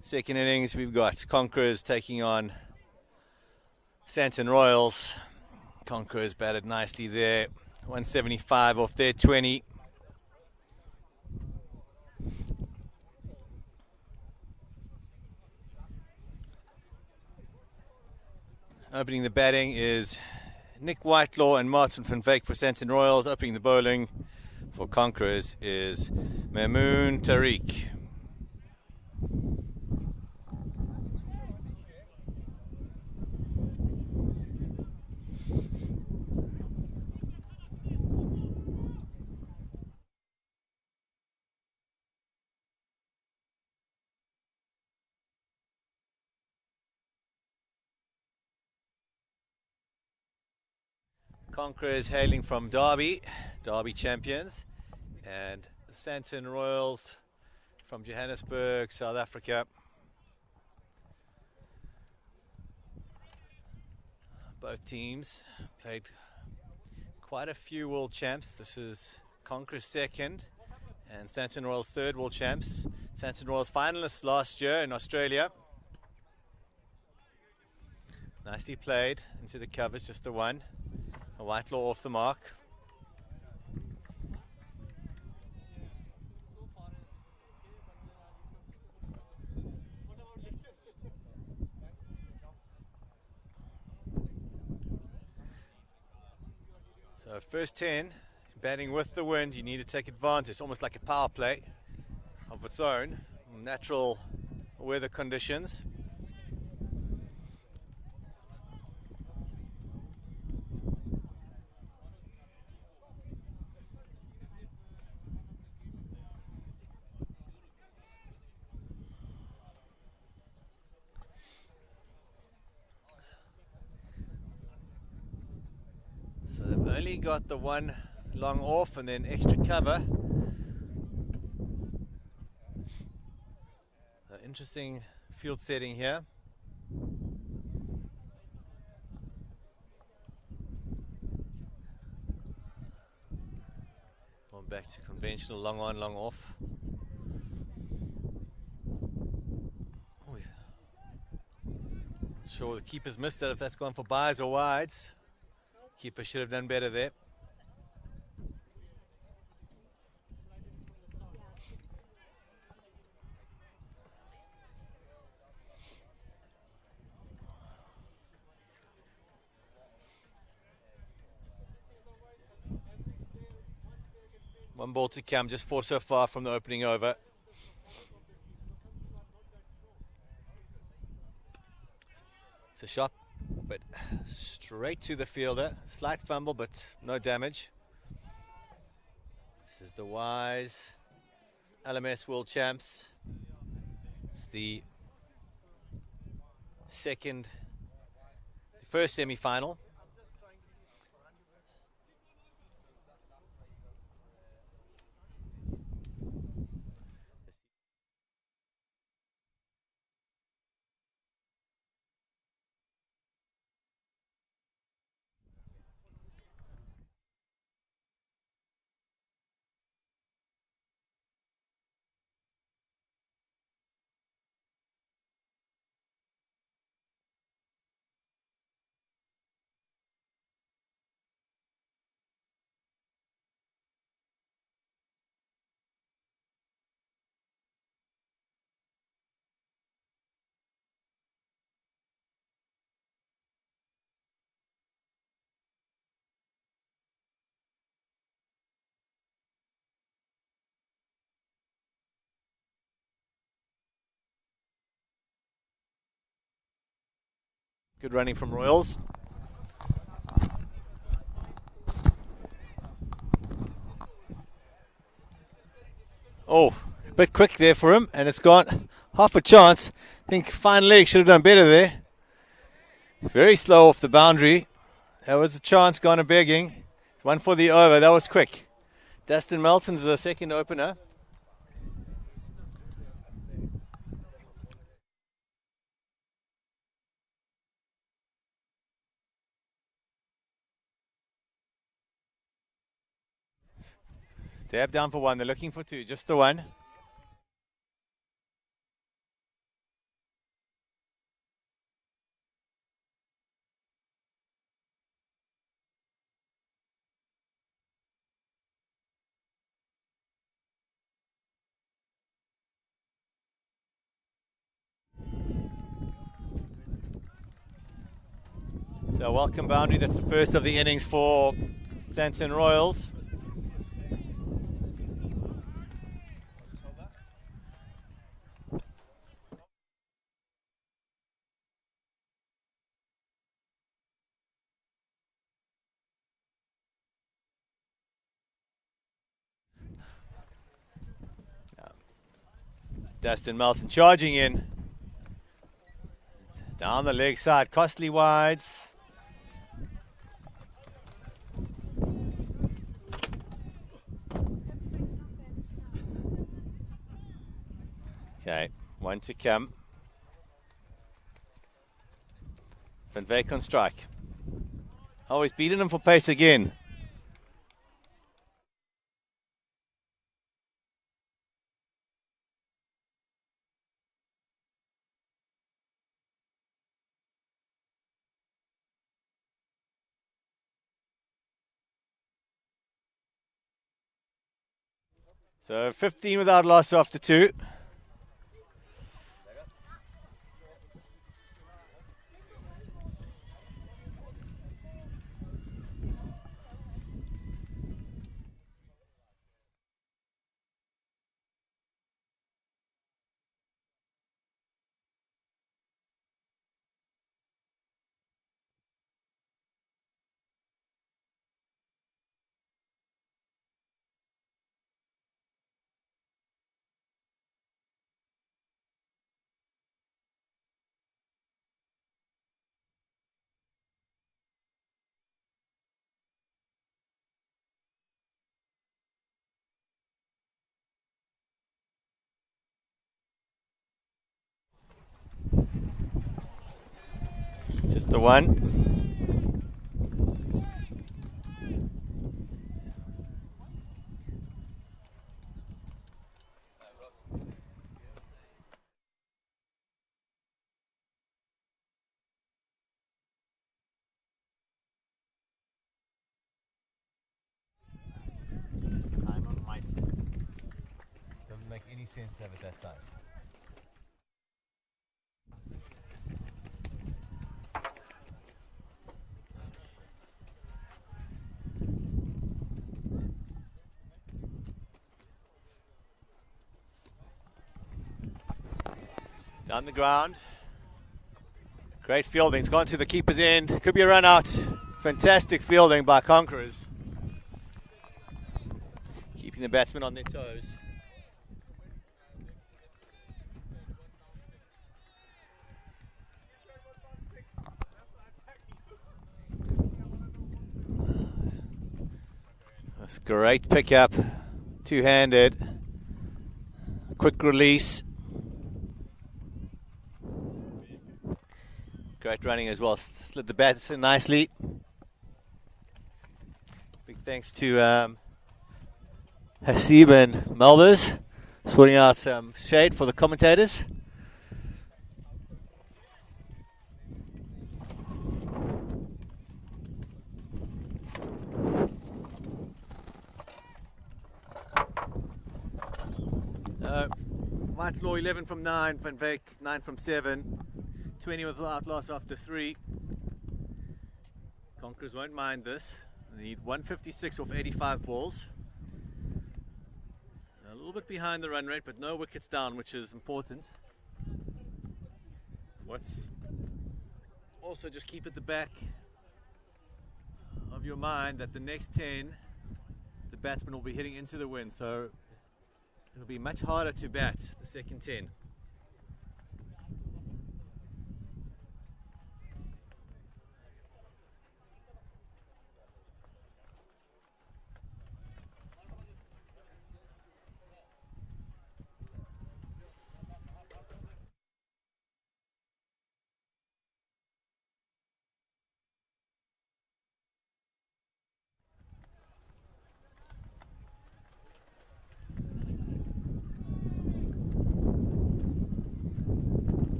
second innings. We've got Conquerors taking on Sandton Royals. Conquerors batted nicely there. 175 off their 20. Opening the batting is Nick Whitelaw and Martin van Wyk for Sandton Royals. Opening the bowling for Conquerors is Mamoon Tariq. Conquerors hailing from Derby champions, and Sandton Royals from Johannesburg, South Africa. Both teams played quite a few world champs. This is Conquerors second and Sandton Royals third world champs. Sandton Royals finalists last year in Australia. Nicely played into the covers, just the one. A Whitelaw off the mark. So first 10, batting with the wind, you need to take advantage, almost like a power play of its own. Natural weather conditions. So they've only got the one long off and then extra cover. Interesting field setting here. Going back to conventional long on, long off. Not sure the keeper's missed it if that's gone for byes or wides. Keeper should have done better there. One ball to come, just 4 so far from the opening over. It's a shot, but straight to the fielder. Slight fumble, but no damage. This is the Wise LMS World Champs. It's the first semi-final. Good running from Royals. Oh, a bit quick there for him, and it's got half a chance. I think fine leg should have done better there. Very slow off the boundary. That was a chance gone a begging. One for the over. That was quick. Dustin Melton's the second opener. Dab down for one. They're looking for two. Just the one. So welcome boundary. That's the first of the innings for Sandton Royals. Dustin Melton charging in. Down the leg side, costly wides. Okay, one to come. Van Wyk on strike. Oh, he's beaten him for pace again. So 15 without loss after two. Just the one. Simon might. Doesn't make any sense to have it that side. Down the ground. Great fielding. It's gone to the keeper's end. Could be a run out. Fantastic fielding by Conquerors. Keeping the batsmen on their toes. That's a great pickup. Two-handed. Quick release. Great running as well. Slid the bats in nicely. Big thanks to Hasib and Melbers sorting out some shade for the commentators. Whitelaw 11 from 9, Van Wyk 9 from 7. 20 without loss after 3. Conquerors won't mind this. They need 156 off 85 balls. A little bit behind the run rate, but no wickets down, which is important. What's also just keep at the back of your mind that the next 10, the batsman will be hitting into the wind, so it'll be much harder to bat the second 10.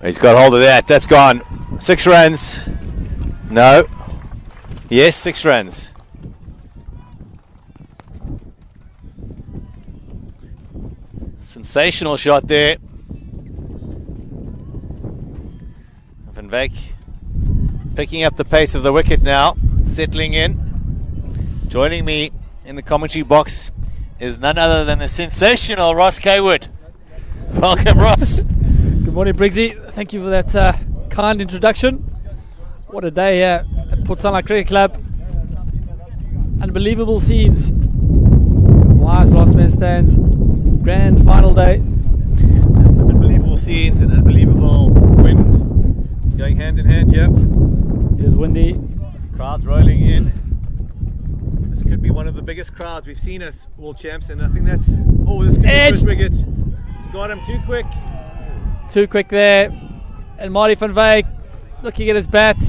He's got hold of that. That's gone. 6 runs. No. Yes, 6 runs. Sensational shot there. Van Wyk picking up the pace of the wicket now, settling in. Joining me in the commentary box is none other than the sensational Ross Kaywood. Welcome, Ross. Good morning, Briggsy. Thank you for that kind introduction. What a day here at Port Sunlight Cricket Club. Unbelievable scenes. Wise last man stands. Grand final day. Unbelievable scenes and unbelievable wind going hand in hand here. It is windy. Crowds rolling in. This could be one of the biggest crowds we've seen at World Champs, and I think that's... Oh, this could be the first wicket. He's got him too quick. Too quick there. And Marty van Wyk looking at his bat.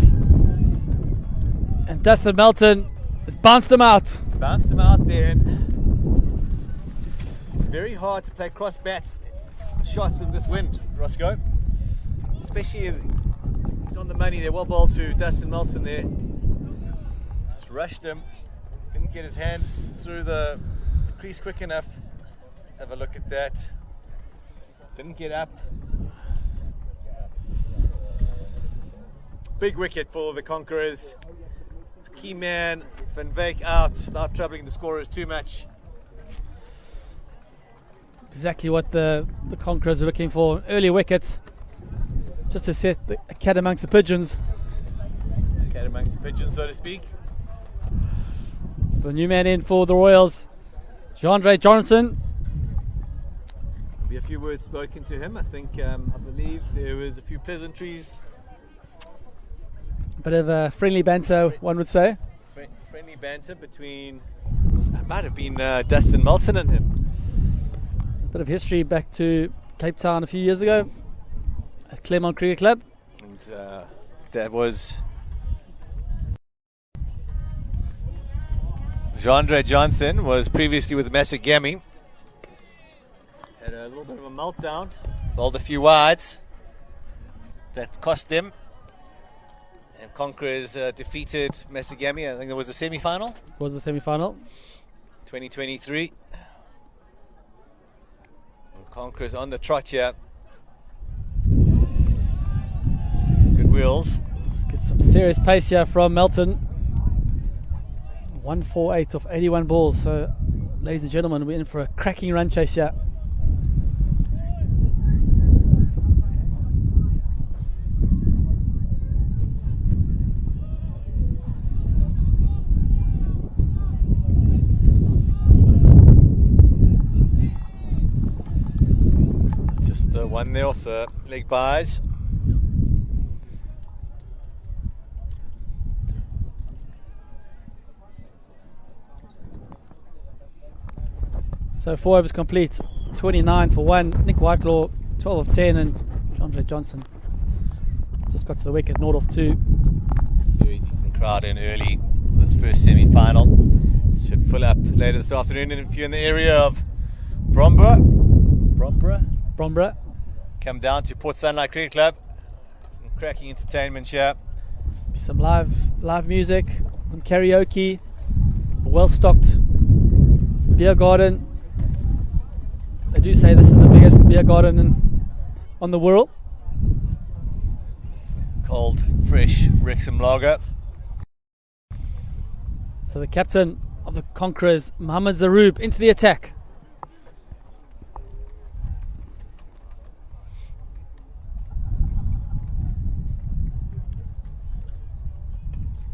And Dustin Melton has bounced him out. Bounced him out there, and it's very hard to play cross bats shots in this wind, Roscoe. Especially if he's on the money. They're well bowled to Dustin Melton there. Just rushed him. Didn't get his hands through the crease quick enough. Let's have a look at that. Didn't get up. Big wicket for the Conquerors. The key man, Van Wyk, out without troubling the scorers too much. Exactly what the Conquerors are looking for. Early wicket. Just to set the cat amongst the pigeons. Cat amongst the pigeons, so to speak. So the new man in for the Royals, Andre Johnson. Be a few words spoken to him. I think, I believe there was a few pleasantries. Bit of a friendly banter, one would say. Friendly banter between, it might have been Dustin Melton and him. Bit of history back to Cape Town a few years ago at Claremont Cricket Club. And that was Andre Johnson, was previously with Masagami. Had a little bit of a meltdown, bowled a few wides. That cost them. And Conquerors defeated Masagami. I think it was a semi-final. Was the semi-final. 2023. And Conquerors on the trot here. Good wheels. Let's get some serious pace here from Melton. 148 off 81 balls. So, ladies and gentlemen, we're in for a cracking run chase here. Just one there off the leg byes. So 4 overs complete, 29 for 1. Nick Whitelaw, 12 of 10, and Andre Johnson just got to the wicket, 0 of 2. Very decent crowd in early this first semi-final. Should fill up later this afternoon. And if you're in the area of Bromborough, come down to Port Sunlight Cricket Club. Some cracking entertainment here. Some live music, some karaoke, a well-stocked beer garden. They do say this is the biggest beer garden on the world. Cold, fresh Wrexham lager. So the captain of the Conquerors, Mohammad Zaroub, into the attack.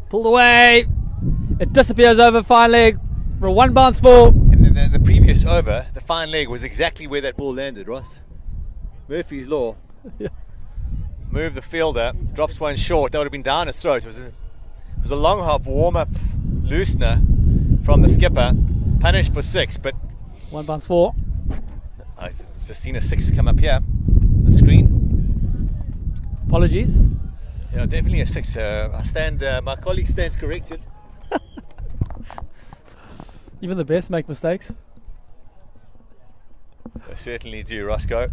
Pulled away. It disappears over fine leg for a 1 bounce 4. And then the previous over, the fine leg was exactly where that ball landed, Ross. Murphy's Law. Yeah. Move the fielder, drops one short. That would have been down his throat. It was a long hop warm-up loosener from the skipper. Punished for 6, but 1 bounce 4. I've just seen a 6 come up here on the screen. Apologies. Yeah, definitely a 6. My colleague stands corrected. Even the best make mistakes. They certainly do, Roscoe.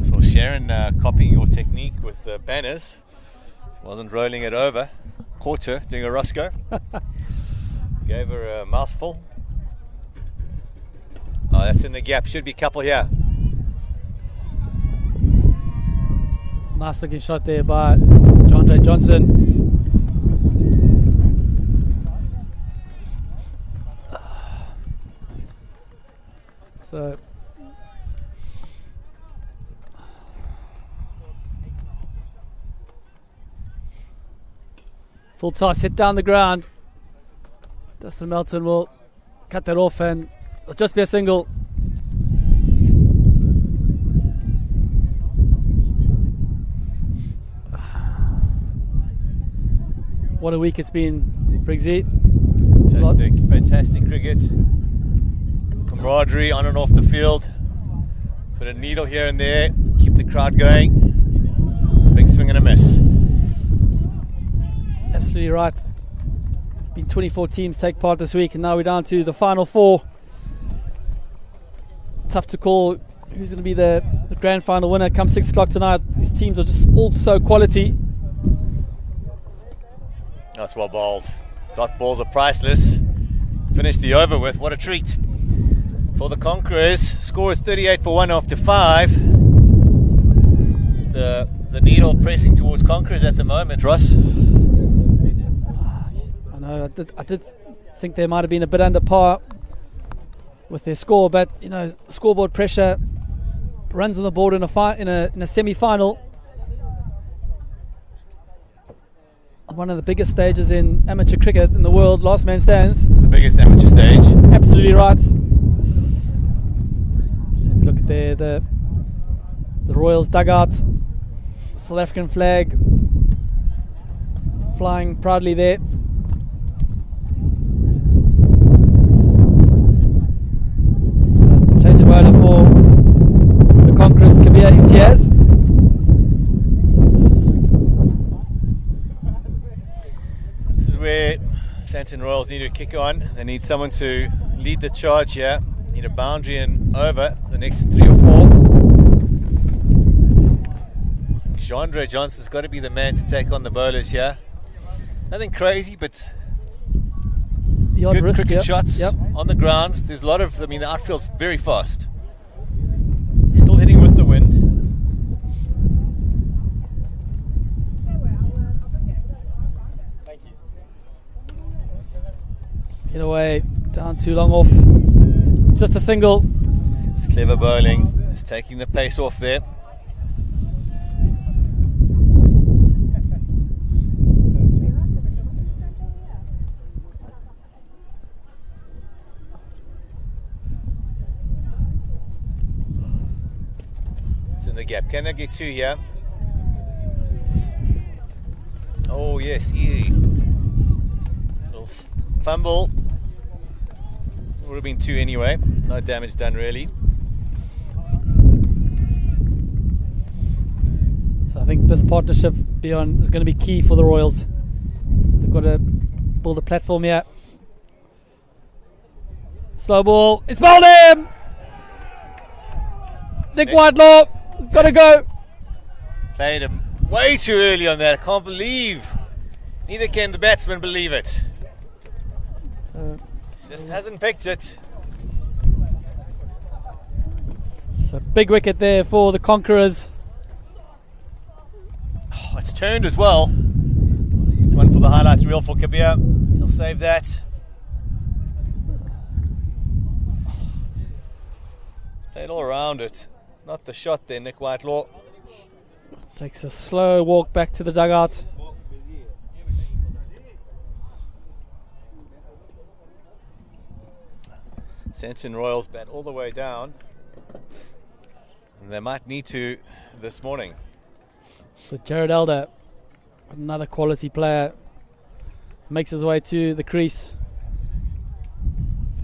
Saw Sharon copying your technique with the banners. Wasn't rolling it over. Caught her doing a Roscoe. Gave her a mouthful. Oh, that's in the gap. Should be a couple here. Nice looking shot there by John J. Johnson. So full toss, hit down the ground. Dustin Melton will cut that off and it'll just be a single. What a week it's been, Briggsy. Fantastic cricket. Camaraderie on and off the field. Put a needle here and there. Keep the crowd going. Big swing and a miss. Absolutely right. Been 24 teams take part this week, and now we're down to the final 4. It's tough to call who's going to be the grand final winner come 6 o'clock tonight. These teams are just all so quality. That's well bowled. Dot balls are priceless. Finish the over with. What a treat for the Conquerors. Score is 38 for 1 after 5. The needle pressing towards Conquerors at the moment, Ross. I know. I did think they might have been a bit under par with their score, but you know, scoreboard pressure, runs on the board in a semi-final. One of the biggest stages in amateur cricket in the world, last man stands. The biggest amateur stage. Absolutely right. Just have a look at there, the Royals dugout, South African flag flying proudly there. Change of bowler for the Conquerors, Kabir Imtiaz. Where Sandton Royals need to kick on. They need someone to lead the charge here. Need a boundary and over the next 3 or 4. Chandra Johnson's got to be the man to take on the bowlers here. Nothing crazy, but the odd good risk, cricket shots on the ground. There's a lot of, the outfield's very fast. Still hitting with the wind. Hit away, down too long off. Just a single. It's clever bowling. It's taking the pace off there. It's in the gap. Can they get 2 here? Oh yes, easy. Little fumble. Would have been 2 anyway. No damage done really. So I think this partnership beyond is going to be key for the Royals. They've got to build a platform here. Slow ball. It's bowled him! Nick Whitelaw has got to go. Played him way too early on that. I can't believe. Neither can the batsman believe it. Just hasn't picked it. So big wicket there for the Conquerors. Oh, it's turned as well. It's one for the highlights reel for Kabir. He'll save that. Played all around it. Not the shot there, Nick Whitelaw. Takes a slow walk back to the dugout. Sandton Royals bat all the way down. And they might need to this morning. So Jared Elder, another quality player, makes his way to the crease.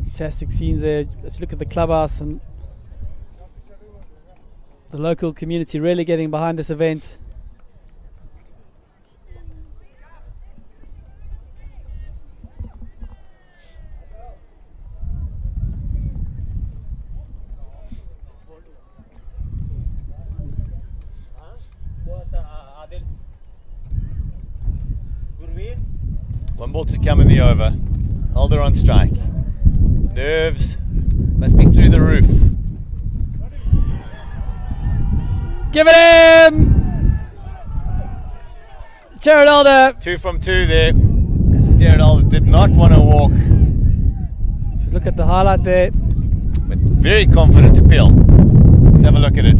Fantastic scenes there. Let's look at the clubhouse and the local community really getting behind this event. One ball to come in the over. Alder on strike. Nerves must be through the roof. Give it him! Jared Alder. 2 from 2 there. Jared Alder did not want to walk, Look at the highlight there. but very confident appeal. Let's have a look at it.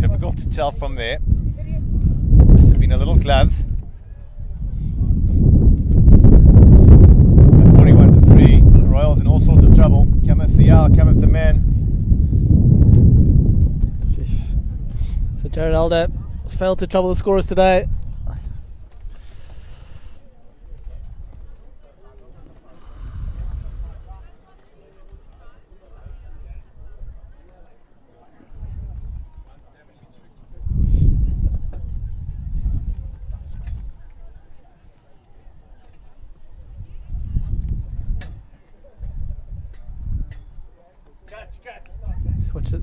Difficult to tell from there. Must have been a little glove. 41 for 3. Royals in all sorts of trouble. Cometh the hour, cometh the man. So Jared Alder has failed to trouble the scorers today. Just watch it.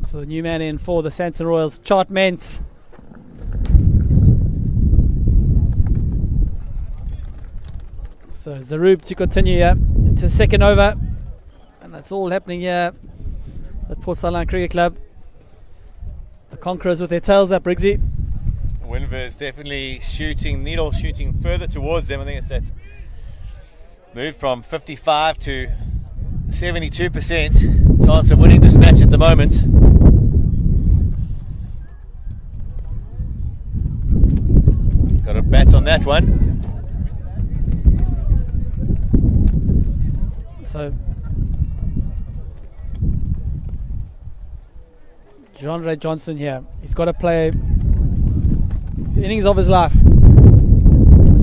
So the new man in for the Sandton Royals, Chart Mentz. So Zarub to continue here into a second over. And that's all happening here at Port Sandton Cricket Club. The Conquerors with their tails up, Riggsy. Winver is definitely needle shooting further towards them. I think it's that move from 55 to 72% chance of winning this match at the moment. Got a bat on that one. So John Ray Johnson here. He's got to play the innings of his life.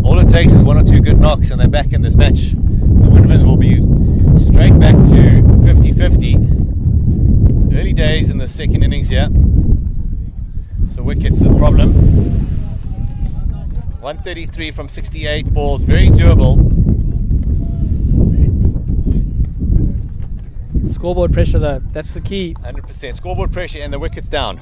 All it takes is 1 or 2 good knocks and they're back in this match. The Winvers will be straight back to 50-50. Early days in the second innings here. It's the wickets the problem. 133 from 68 balls, very doable. Scoreboard pressure though, that's the key. 100% scoreboard pressure and the wickets down.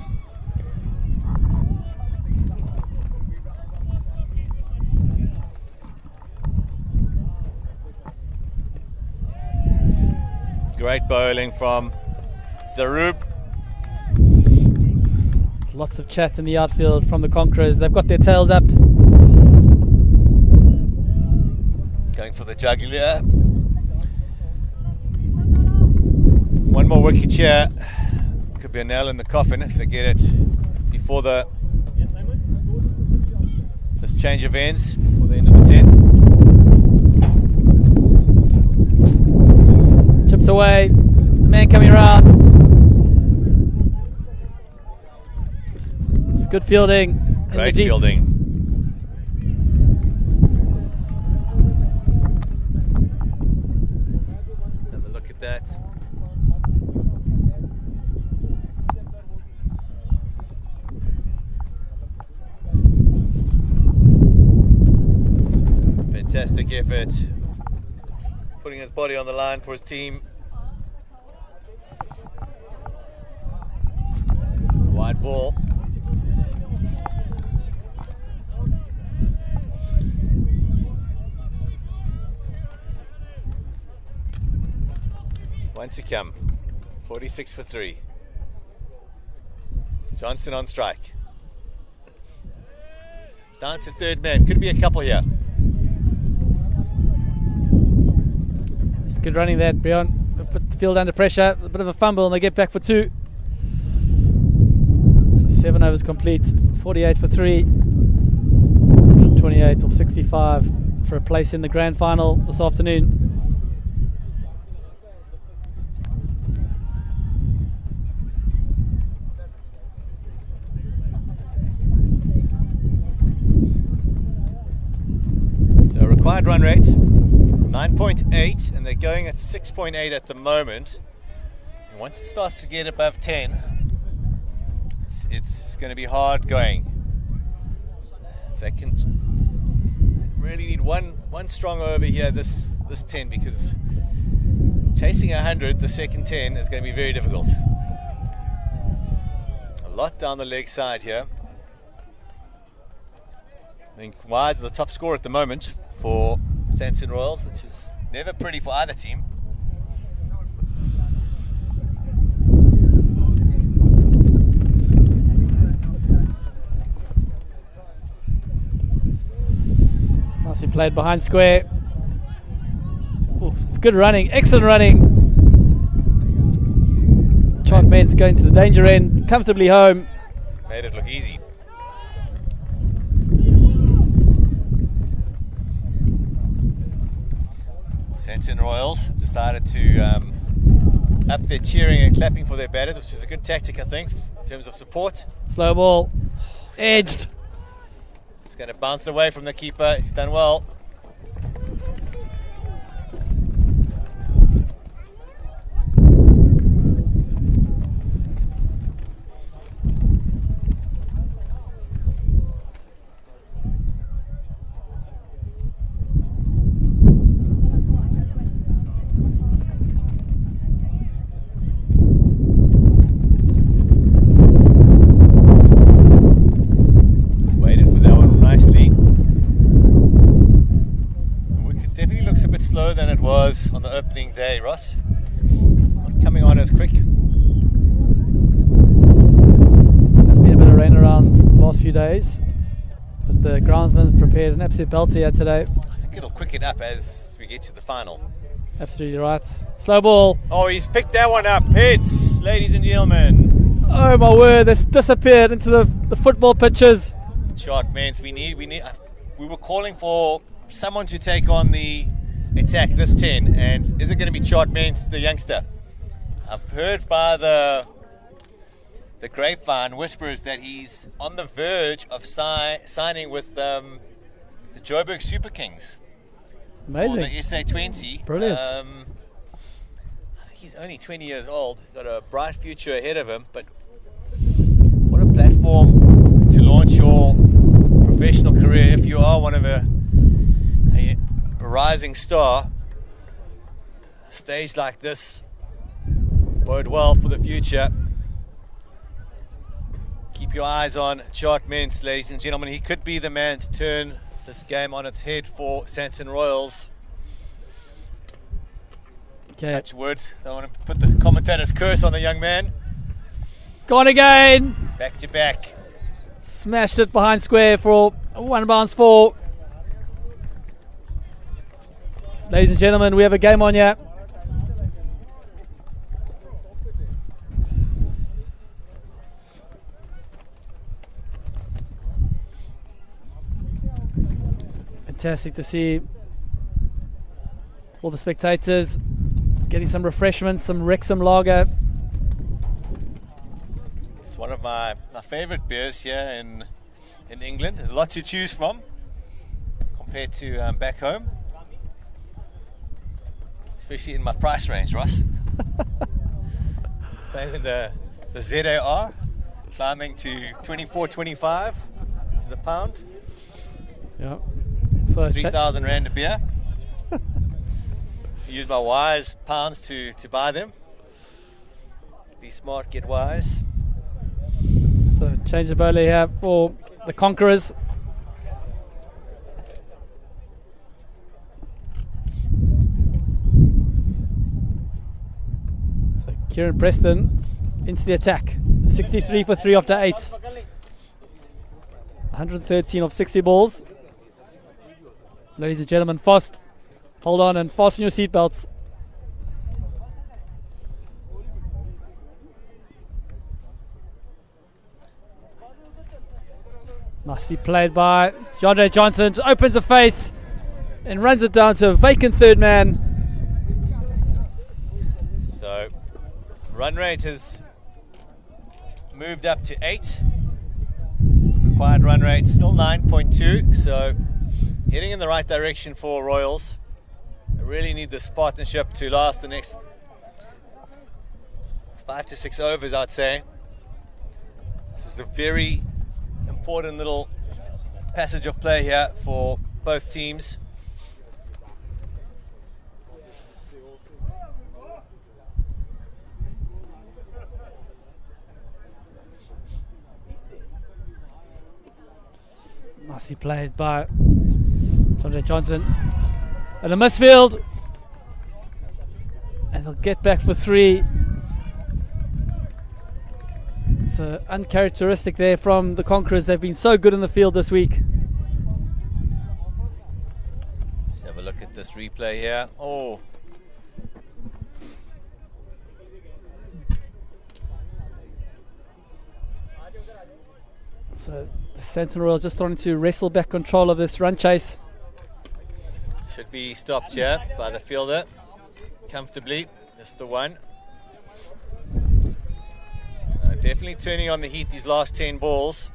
Great bowling from Zarub. Lots of chat in the outfield from the Conquerors. They've got their tails up. Going for the jugular. One more wicket here. Could be a nail in the coffin if they get it before this change of ends, before the end of the 10th. Chipped away. The man coming around. It's good fielding. Great fielding. Let's have a look at that. Fantastic effort. Putting his body on the line for his team. Wide ball. One to come. 46 for 3. Johnson on strike. Down to third man. Could be a couple here. It's good running there, Brion. Put the field under pressure. A bit of a fumble and they get back for 2. So 7 overs complete. 48 for 3. 128 of 65 for a place in the grand final this afternoon. So required run rate 9.8 and they're going at 6.8 at the moment. And once it starts to get above 10, it's going to be hard going. So they can really need one strong over here this 10 because chasing 100, the second 10 is going to be very difficult. A lot down the leg side here. I think Wide's the top scorer at the moment for Sandton Royals, which is never pretty for either team. Nicely played behind square. Oof, it's good running, excellent running. Chartman's going to the danger end, comfortably home. Made it look easy. Sandton Royals decided to up their cheering and clapping for their batters, which is a good tactic, I think, in terms of support. Slow ball, edged. It's going to bounce away from the keeper. He's done well. Slower than it was on the opening day, Ross. Not coming on as quick. There's been a bit of rain around the last few days, but the groundsman's prepared an absolute belter here today. I think it'll quicken up as we get to the final. Absolutely right. Slow ball. Oh, he's picked that one up. Hits, ladies and gentlemen. Oh my word, that's disappeared into the football pitches. Chartmans, we were calling for someone to take on the attack this 10, and is it going to be Chartmans, the youngster? I've heard by the grapevine whispers that he's on the verge of signing with the Joburg Super Kings. Amazing. For the SA20. Brilliant. I think he's only 20 years old. Got a bright future ahead of him, but what a platform to launch your professional career if you are one of a rising star. A stage like this bode well for the future. Keep your eyes on Chartmans, ladies and gentlemen. He could be the man to turn this game on its head for Sandton Royals. Okay. Touch wood. Don't want to put the commentator's curse on the young man. Gone again. Back to back. Smashed it behind square for a one bounce 4. Ladies and gentlemen, we have a game on here. Fantastic to see all the spectators getting some refreshments, some Wrexham lager. It's one of my favorite beers here in England. There's a lot to choose from compared to back home. Especially in my price range, Ross. Playing the ZAR, climbing to 24.25 to the pound. Yeah. So 3,000 rand a beer. Use my wise pounds to buy them. Be smart, get wise. So change the bowler here for the Conquerors. Kieran Preston into the attack. 63 for 3 after 8. 113 of 60 balls. Ladies and gentlemen, fast. Hold on and fasten your seatbelts. Nicely played by Jandre Johnson. Just opens the face and runs it down to a vacant third man. So run rate has moved up to 8. Required run rate still 9.2. So heading in the right direction for Royals. I really need this partnership to last the next 5 to 6 overs, I'd say. This is a very important little passage of play here for both teams. Nicely played by John Johnson. And a misfield. And they'll get back for 3. So uncharacteristic there from the Conquerors. They've been so good in the field this week. Let's have a look at this replay here. Oh. So the Sandton Royals just starting to wrestle back control of this run chase. Should be stopped here by the fielder. Comfortably. Just the one. Definitely turning on the heat these last 10 balls.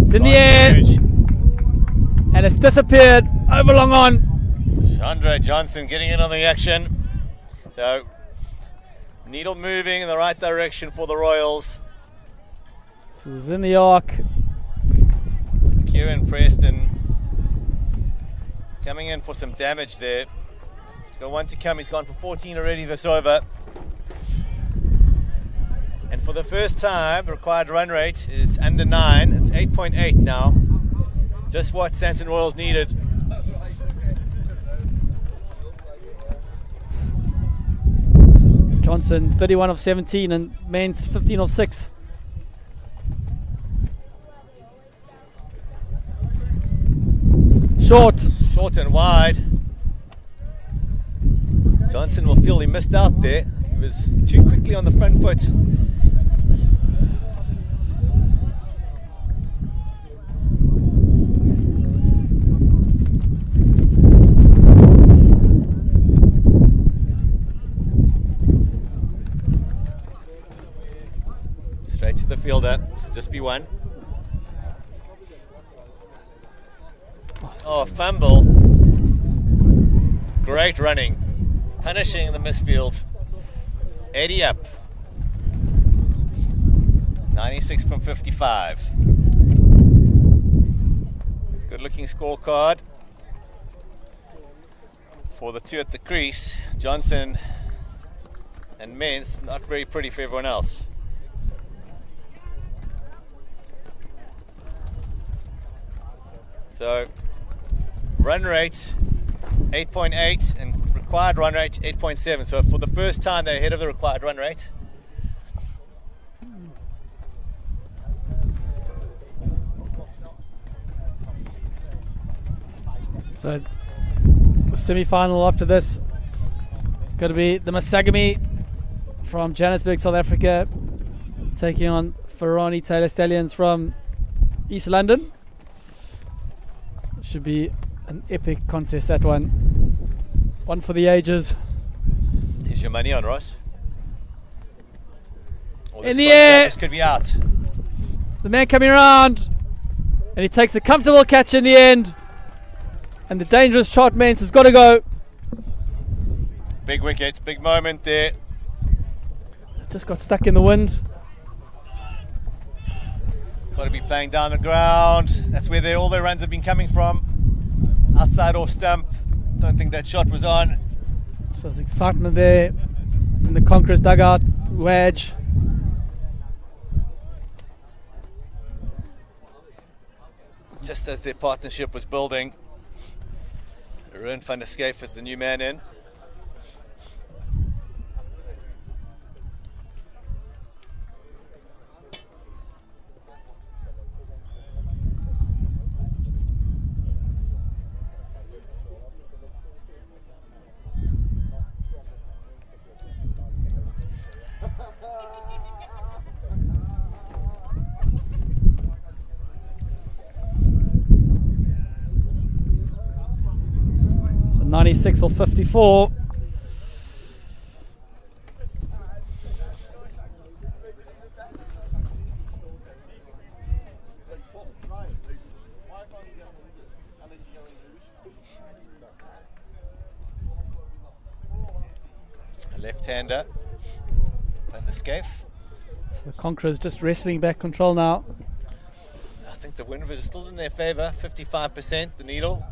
It's in the air. And it's disappeared over long on. Chandra Johnson getting in on the action. So, needle moving in the right direction for the Royals. So it's in the arc. Kieran Preston coming in for some damage there. He's got 1 to come. He's gone for 14 already this over. And for the first time, the required run rate is under 9. It's 8.8 now. Just what Sandton Royals needed. Johnson 31 of 17 and Mens 15 of 6. Short and wide. Johnson will feel he missed out there. He was too quickly on the front foot. Straight to the fielder. Should just be 1. Oh, fumble. Great running. Punishing the misfield. 80 up. 96 from 55. Good looking scorecard for the 2 at the crease. Johnson and Mens, not very pretty for everyone else. So, run rate 8.8 and required run rate 8.7. So for the first time they're ahead of the required run rate. So the semi-final after this going to be the Masagami from Johannesburg, South Africa, taking on Ferrani Taylor Stallions from East London. Should be an epic contest, that one. One for the ages. Here's your money on, Ross. In the air. This could be out. The man coming around, and he takes a comfortable catch in the end. And the dangerous shot Mens has got to go. Big wicket, big moment there. Just got stuck in the wind. Got to be playing down the ground. That's where all their runs have been coming from. Outside off stump. Don't think that shot was on. So there's excitement there in the Conquerors dugout. Wedge. Just as their partnership was building. Arun van der Schaaf is the new man in. So 96 or 54. A left-hander, Van der Schaaf. So the Conquerors just wrestling back control now. I think the wind was still in their favour, 55%, the needle.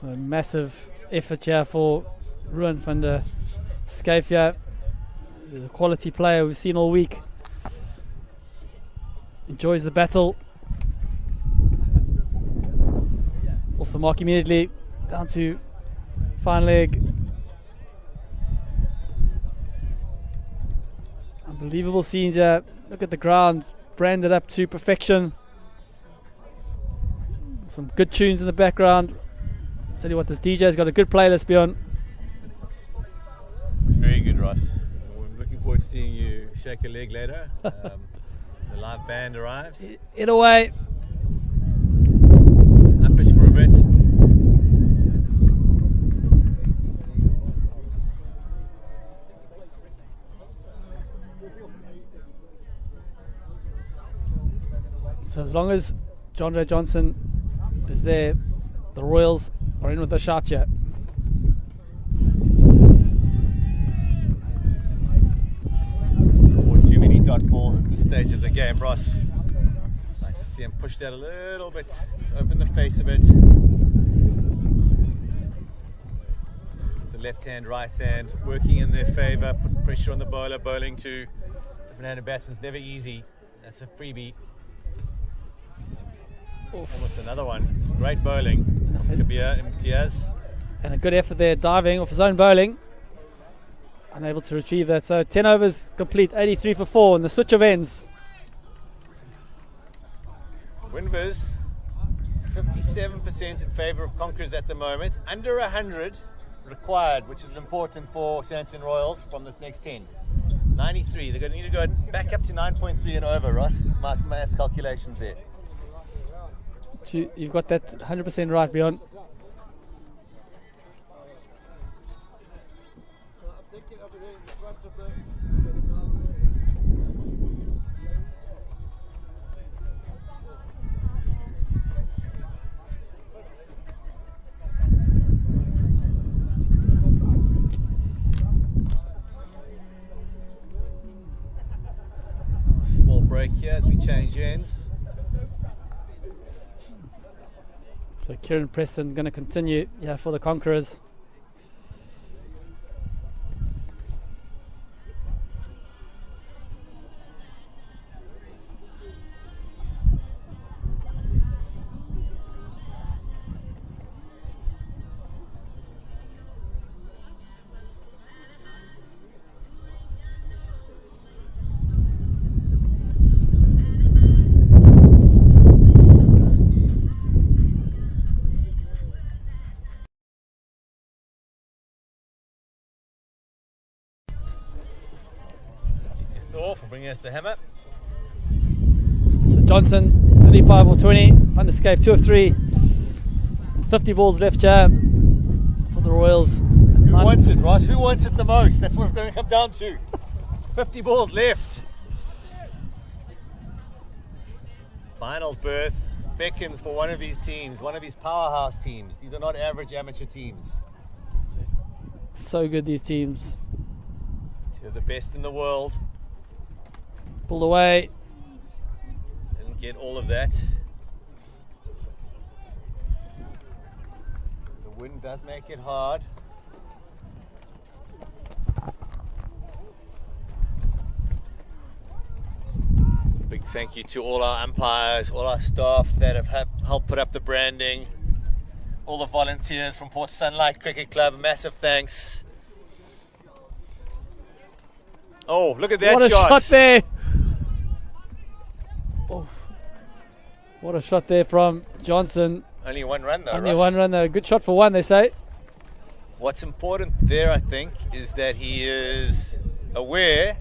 So massive effort here for Ruan van der Schyfia. He's a quality player we've seen all week. Enjoys the battle. Off the mark immediately, down to fine leg. Unbelievable scenes here. Look at the ground, branded up to perfection. Some good tunes in the background. Tell you what, this DJ's got a good playlist, Bjorn. Very good, Ross. I'm looking forward to seeing you shake a leg later. The live band arrives. In a way. Uppish for a bit. So as long as John Ray Johnson is there, the Royals are in with a shot yet. Or too many dot balls at this stage of the game, Ross. I'd like to see him push that a little bit, just open the face a bit. The left hand, right hand, working in their favour, put pressure on the bowler, bowling to different-handed batsmen is never easy. That's a freebie. Almost another one. It's great bowling from Kabir Imtiaz. And a good effort there, diving off his own bowling. Unable to retrieve that. So 10 overs complete, 83 for 4, and the switch of ends. Winvers, 57% in favour of Conquerors at the moment. Under 100 required, which is important for Sandton Royals from this next 10. 93. They're going to need to go back up to 9.3 and over, Ross. My maths calculations there. You've got that 100% right, Bjorn. Small break here as we change ends. So Kieran Preston going to continue for the Conquerors. Thor for bringing us the hammer. So Johnson, 35 or 20. Van der Schyfia, 2 of 3. 50 balls left here for the Royals. Who wants it, Ross? Who wants it the most? That's what it's going to come down to. 50 balls left. Finals berth beckons for one of these teams, one of these powerhouse teams. These are not average amateur teams. So good, these teams. Two of the best in the world. Pulled away. Didn't get all of that. The wind does make it hard. Big thank you to all our umpires, all our staff that have helped put up the branding, all the volunteers from Port Sunlight Cricket Club. Massive thanks. Oh, look at that What a shot there. Oh. What a shot there from Johnson. Only one run though, Only Ross. one run though. Good shot for one, they say. What's important there, I think, is that he is aware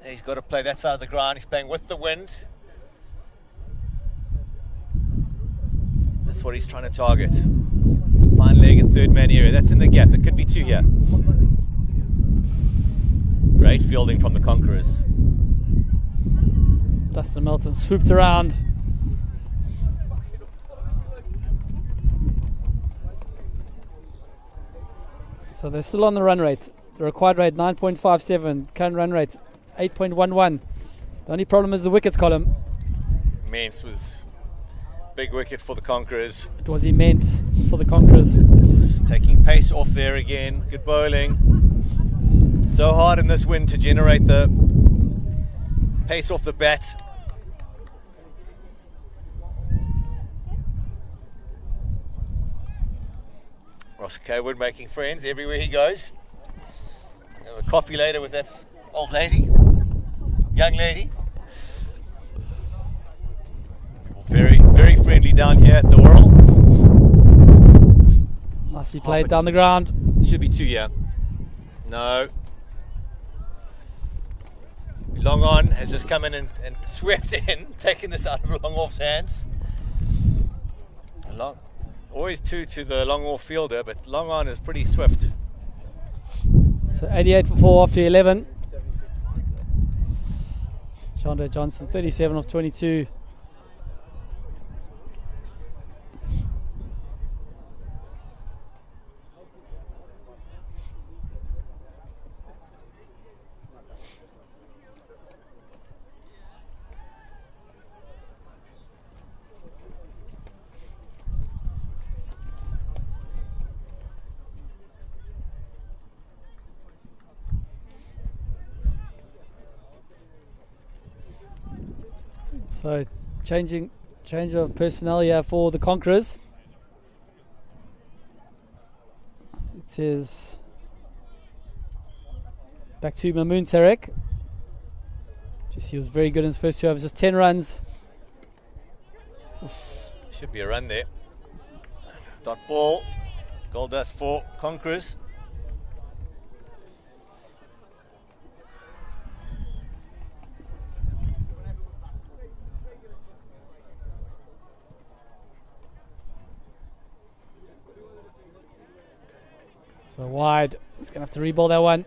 that he's got to play that side of the ground. He's playing with the wind. That's what he's trying to target. Fine leg in third man area. That's in the gap. There could be two here. Great fielding from the Conquerors. Dustin Melton swooped around. So they're still on the run rate. The required rate 9.57. Current run rate 8.11. The only problem is the wickets column. Immense was big wicket for the Conquerors. It was immense for the Conquerors. Taking pace off there again. Good bowling. So hard in this wind to generate the pace off the bat. Ross Kaywood making friends everywhere he goes. Have a coffee later with that old lady, young lady. Very, very friendly down here at the Whirl. Nicely played down the ground. Should be 2 here. No. Long on has just come in and swept in, taking this out of long off's hands. Always 2 to the long off fielder, but long on is pretty swift. So 88 for 4 after 11. Chandra Johnson 37 of 22. So change of personnel here for the Conquerors. It says back to Mamoon Tarek. Just he was very good in his first 2 overs, just 10 runs. Should be a run there. Dot ball. Gold dust for Conquerors. So wide. He's going to have to reball that one.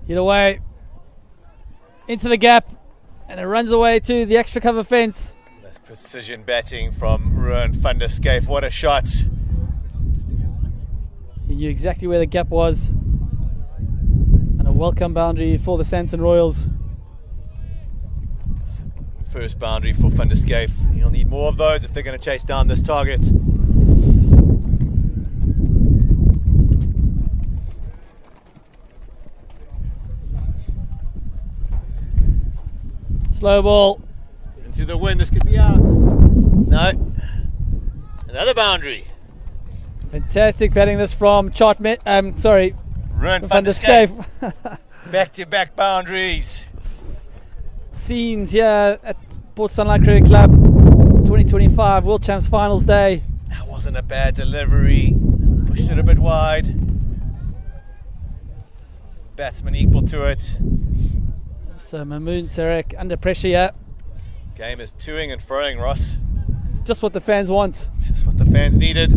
Hit away. Into the gap. And it runs away to the extra cover fence. That's precision batting from Ruan van der Scape. What a shot. He knew exactly where the gap was. And a welcome boundary for the Sandton Royals. First boundary for van der Scape. He'll need more of those if they're going to chase down this target. Slow ball. Into the wind, this could be out. No. Another boundary. Fantastic batting this from Ruan van der Scape. Back-to-back boundaries. Scenes here at Port Sunlight Cricket Club 2025 World Champs Finals Day. That wasn't a bad delivery. Pushed it a bit wide. Batsman equal to it. So Mamoon Tarek under pressure here. This game is toing and froing, Ross. It's just what the fans want. Just what the fans needed.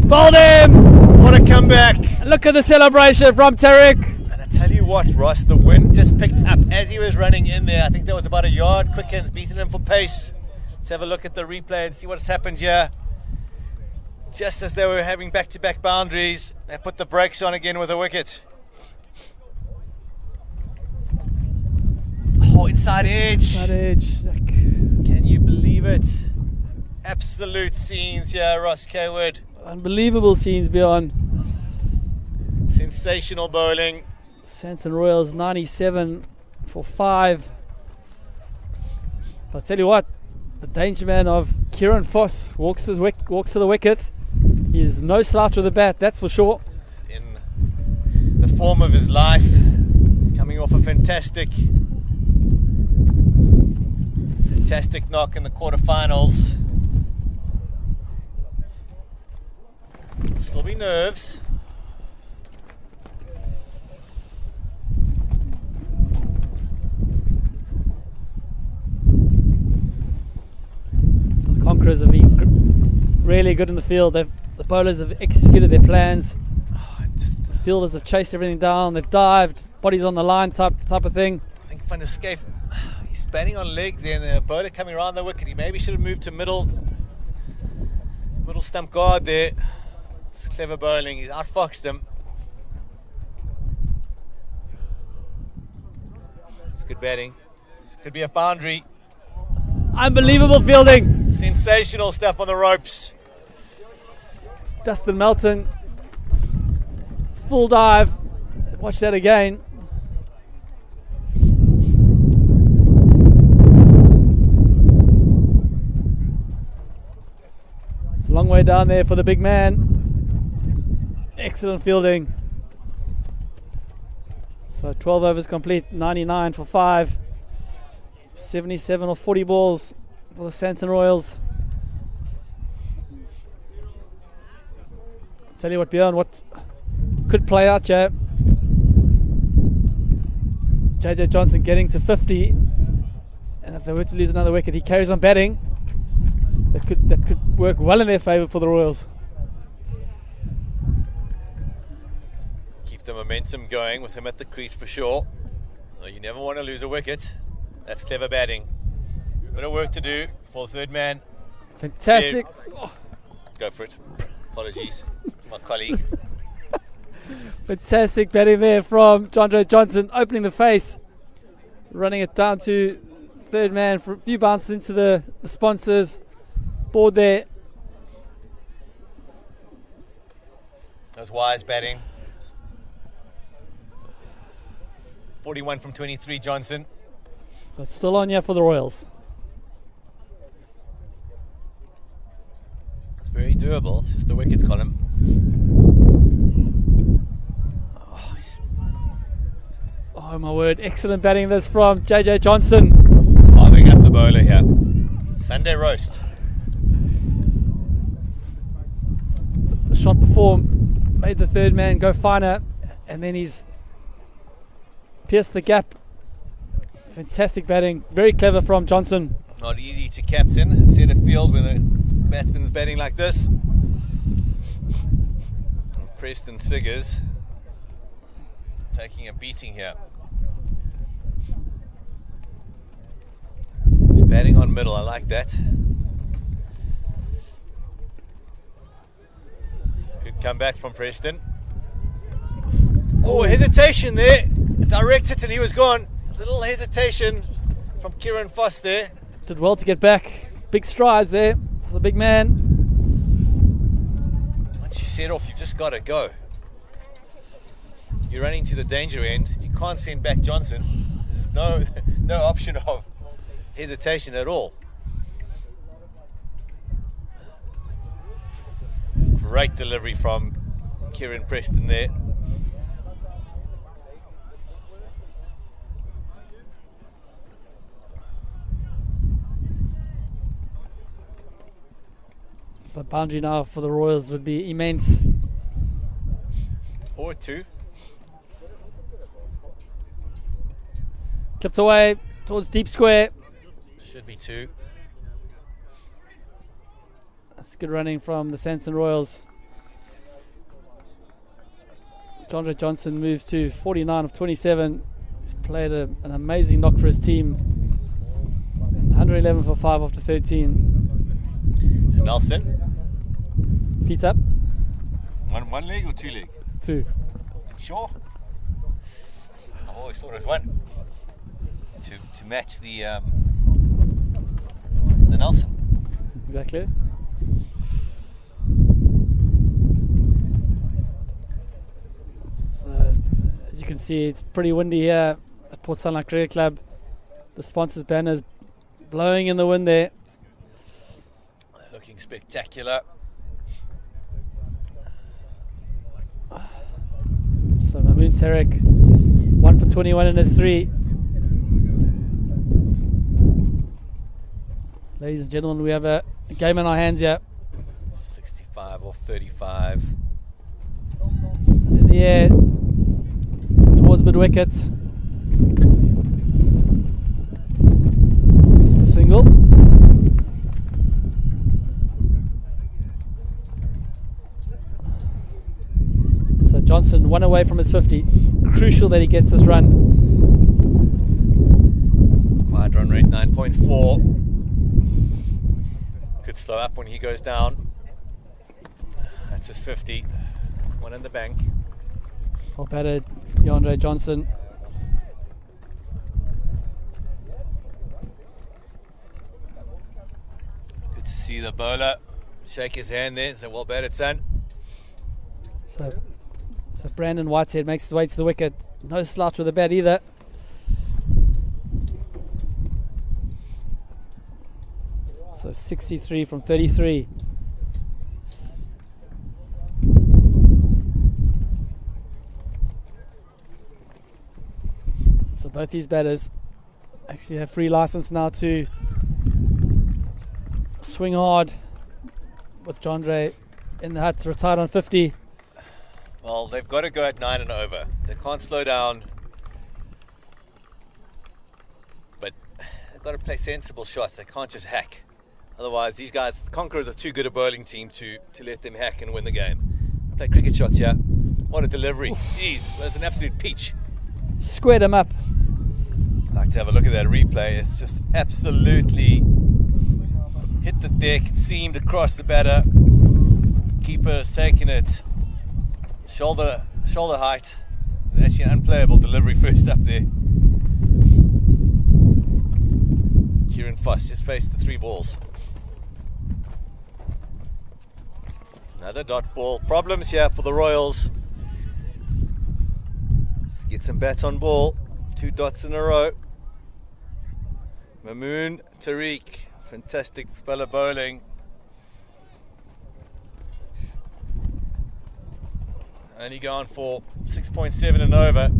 Bowled him! What a comeback! Look at the celebration from Tarek. And I tell you what, Ross, the wind just picked up as he was running in there. I think that was about a yard. Quickens beating him for pace. Let's have a look at the replay and see what's happened here. Just as they were having back-to-back boundaries, they put the brakes on again with a wicket. Oh, inside edge. Inside edge. Can you believe it? Absolute scenes here, Ross Kaywood. Unbelievable scenes beyond. Sensational bowling. Sandton Royals 97 for 5. But I tell you what, the danger man of Kieran Foss walks to the wicket. He is no slouch with the bat, that's for sure. In the form of his life. He's coming off a fantastic knock in the quarterfinals. Still be nerves. So the Conquerors have been really good in the field. They've The bowlers have executed their plans. Just, The fielders have chased everything down. They've dived, bodies on the line type of thing. I think Van der Schyff, he's batting on leg, then the bowler coming around the wicket. He maybe should have moved to middle stump guard there. It's clever bowling. He's outfoxed him. It's good batting. Could be a boundary. Unbelievable fielding. Sensational stuff on the ropes. Dustin Melton, full dive. Watch that again. It's a long way down there for the big man. Excellent fielding. So 12 overs complete, 99 for 5. 77 or 40 balls for the Sandton Royals. Tell you what, Björn, what could play out, Jay. JJ Johnson getting to 50, and if they were to lose another wicket, he carries on batting. That could work well in their favour for the Royals. Keep the momentum going with him at the crease for sure. No, you never want to lose a wicket. That's clever batting. Bit of work to do for the third man. Fantastic. Yeah. Go for it. Apologies, my colleague. Fantastic batting there from JJ Johnson, opening the face, running it down to third man for a few bounces into the sponsors board there. That's wise batting. 41 from 23, Johnson. So it's still on here for the Royals. It's very doable. It's just the wickets column. Oh my word, excellent batting this from JJ Johnson. Carving up the bowler here. Sunday roast. The shot before made the third man go finer, and then he's pierced the gap. Fantastic batting, very clever from Johnson. Not easy to captain and set a field when a batsman's batting like this. And Preston's figures taking a beating here. He's batting on middle, I like that. Good comeback from Preston. Oh, hesitation there. Direct hit and he was gone. A little hesitation from Kieran Foss there. Did well to get back. Big strides there for the big man. Once you set off, you've just got to go. You're running to the danger end. You can't send back Johnson. There's no option of hesitation at all. Great delivery from Kieran Preston there. The boundary now for the Royals would be immense. Or 2. Clipped away towards deep square. Should be 2. That's good running from the Sandton Royals. JJ Johnson moves to 49 of 27. He's played an amazing knock for his team. 111 for 5 after 13. Nelson. Feet up. One leg or 2 leg? 2. Sure. I've always thought it was 1. To match the Nelson. Exactly. So, as you can see, it's pretty windy here at Port Sunlight Cricket Club. The sponsors' banners blowing in the wind there. Looking spectacular. So Mahmood Tarek, 1 for 21 in his 3. Ladies and gentlemen, we have a game in our hands here. 65 off 35. In the air, towards mid-wicket. Just a single. away from his 50. Crucial that he gets this run. Wide run rate 9.4. Could slow up when he goes down. That's his 50. One in the bank. Well batted, Yandre Johnson. Good to see the bowler shake his hand there. So well batted, son. So Brandon Whitehead makes his way to the wicket. No slouch with the bat either. So 63 from 33. So both these batters actually have free license now to swing hard, with Jandre in the hut, retired on 50. Well, they've got to go at 9 and over. They can't slow down. But they've got to play sensible shots. They can't just hack. Otherwise, these guys, the Conquerors, are too good a bowling team to let them hack and win the game. Play cricket shots here. What a delivery. Jeez, that's an absolute peach. Squared him up. I'd like to have a look at that replay. It's just absolutely hit the deck, seamed across the batter. Keeper has taken it shoulder height. Actually an unplayable delivery first up there. Kieran Foss just faced the 3 balls. Another dot ball. Problems here for the Royals. Let's get some bats on ball. 2 dots in a row. Mamoon Tariq. Fantastic spell of bowling. Only going for 6.7 and over.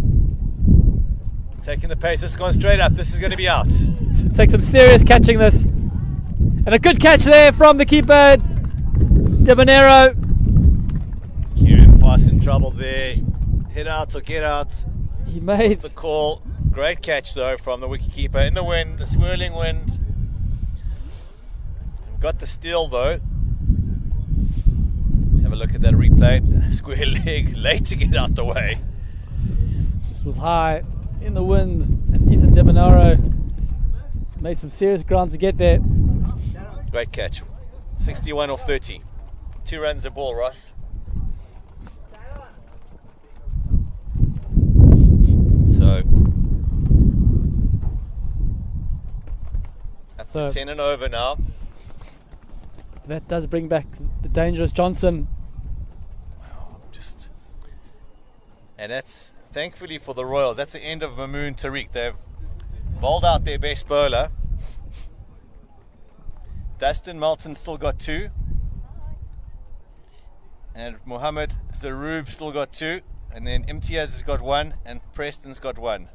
Taking the pace. This has gone straight up. This is going to be out. Take some serious catching this. And a good catch there from the keeper, De Bonero. Kieran Foss in trouble there. Hit out or get out. He made the call. Great catch though from the wicketkeeper in the wind, the swirling wind. Got the steal though. Have a look at that replay. Square leg, late to get out the way. This was high in the wind, and Ethan De Bonero made some serious ground to get there. Great catch. 61 off 30. 2 runs a ball, Ross. So that's So 10 and over now. That does bring back the dangerous Johnson. And that's thankfully for the Royals. That's the end of Mamoon Tariq. They've bowled out their best bowler. Dustin Melton still got 2. And Mohammed Zaroob still got 2. And then Imtiaz has got 1. And Preston's got 1.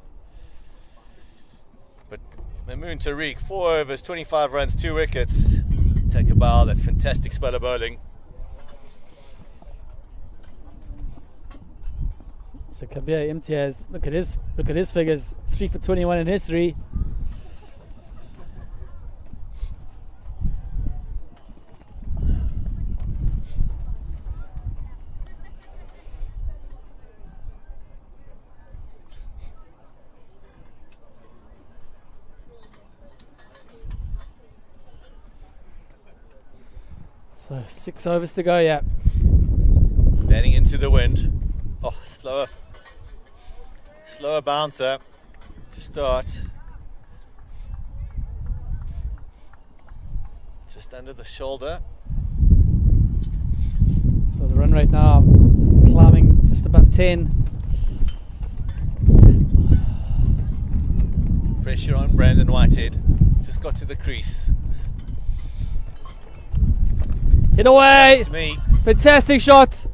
But Mamoon Tariq, 4 overs, 25 runs, 2 wickets. Take a bow. That's fantastic spell of bowling. So Kabir Imtiaz, look at his figures. 3 for 21 in history. So 6 overs to go, yeah. Batting into the wind. Oh, slower bouncer to start. Just under the shoulder. So the run rate now climbing just above 10. Pressure on Brandon Whitehead. It's just got to the crease. Hit away! That's me. Fantastic shot!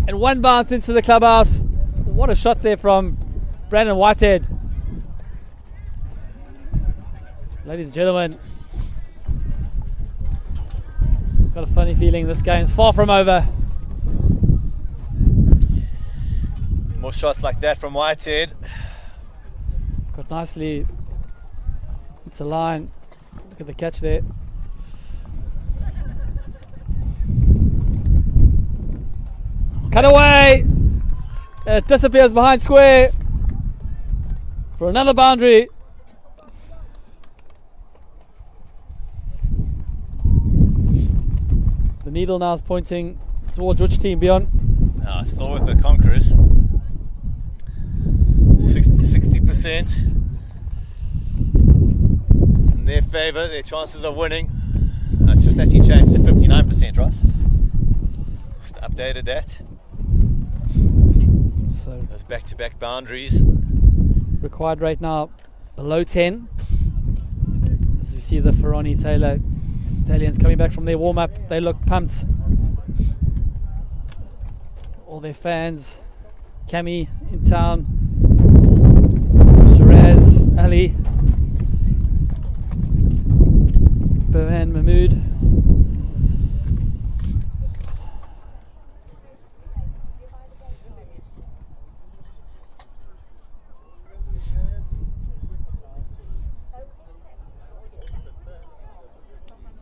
And one bounce into the clubhouse. What a shot there from Brandon Whitehead. Ladies and gentlemen, got a funny feeling this game's far from over. More shots like that from Whitehead. Got nicely. It's a line. Look at the catch there. Cut away. It disappears behind square for another boundary. The needle now is pointing towards which team, Bjorn? Still with the Conquerors. 60% in their favour. Their chances of winning. It's just actually changed to 59%, Ross. Just updated that. So Those back-to-back boundaries. required rate now below 10. As you see the Ferroni Taylor Stallions coming back from their warm-up, they look pumped. All their fans, Cami in town, Shiraz, Ali, Burhan Mahmood.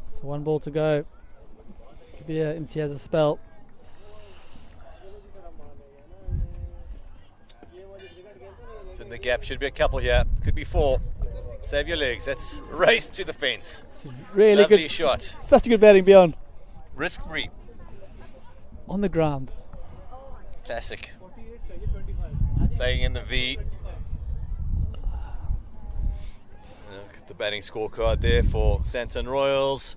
So 1 ball to go. Kabir Imtiaz a spell. It's in the gap. Should be a couple here. Could be 4. Save your legs. That's race to the fence. It's really Lovely good. shot. Such a good batting, Bjorn. Risk free. On the ground. Classic. Playing in the V. Look at the batting scorecard there for Sandton Royals.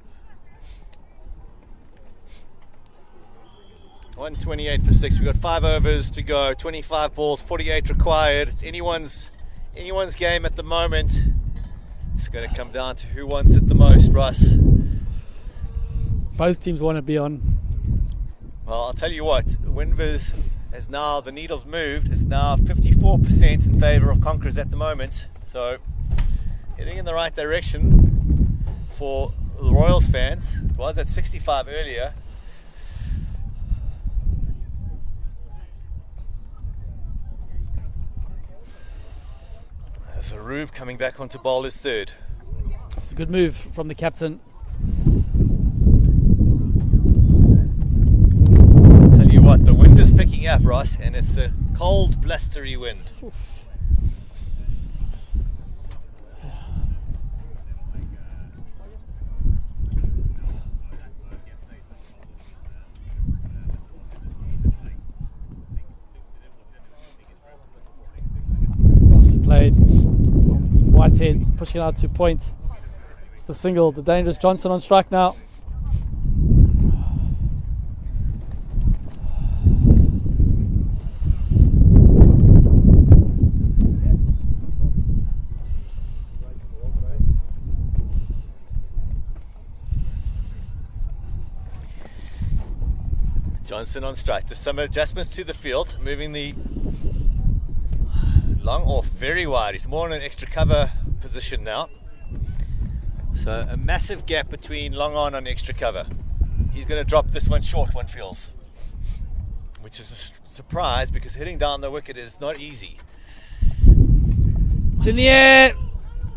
128 for 6. We've got 5 overs to go. 25 balls, 48 required. It's anyone's game at the moment. It's going to come down to who wants it the most, Russ. Both teams want to be on. Well, I'll tell you what. Winvers has now, the needle's moved. It's now 54% in favour of Conquerors at the moment. So, heading in the right direction for the Royals fans. It was at 65 earlier. Zarub coming back onto bowl is third. It's a good move from the captain. Tell you what, the wind is picking up, Ross, and it's a cold, blustery wind. Nicely played. Whitehead pushing out to point. It's the single, the dangerous Johnson on strike now. Johnson on strike. There's some adjustments to the field, moving the long off very wide. He's more in an extra cover position now. So a massive gap between long on and extra cover. He's going to drop this one short, one feels. Which is a surprise because hitting down the wicket is not easy. It's in the air.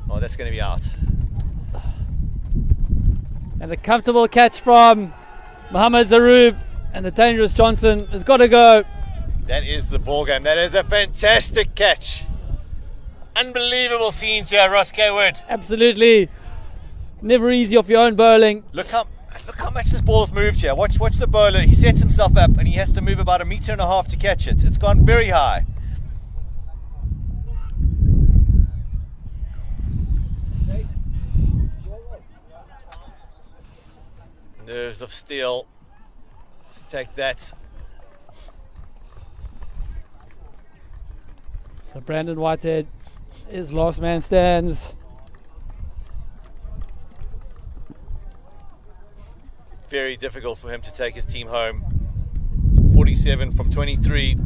Oh, that's going to be out. And a comfortable catch from Mohammad Zarub. And the dangerous Johnson has got to go. That is the ball game. That is a fantastic catch. Unbelievable scenes here, Ross Kaywood. Absolutely. Never easy off your own bowling. Look how much this ball's moved here. Watch the bowler. He sets himself up and he has to move about 1.5 meters to catch it. It's gone very high. Nerves of steel. Let's take that. So Brandon Whitehead is last man stands. Very difficult for him to take his team home. 47 from 23.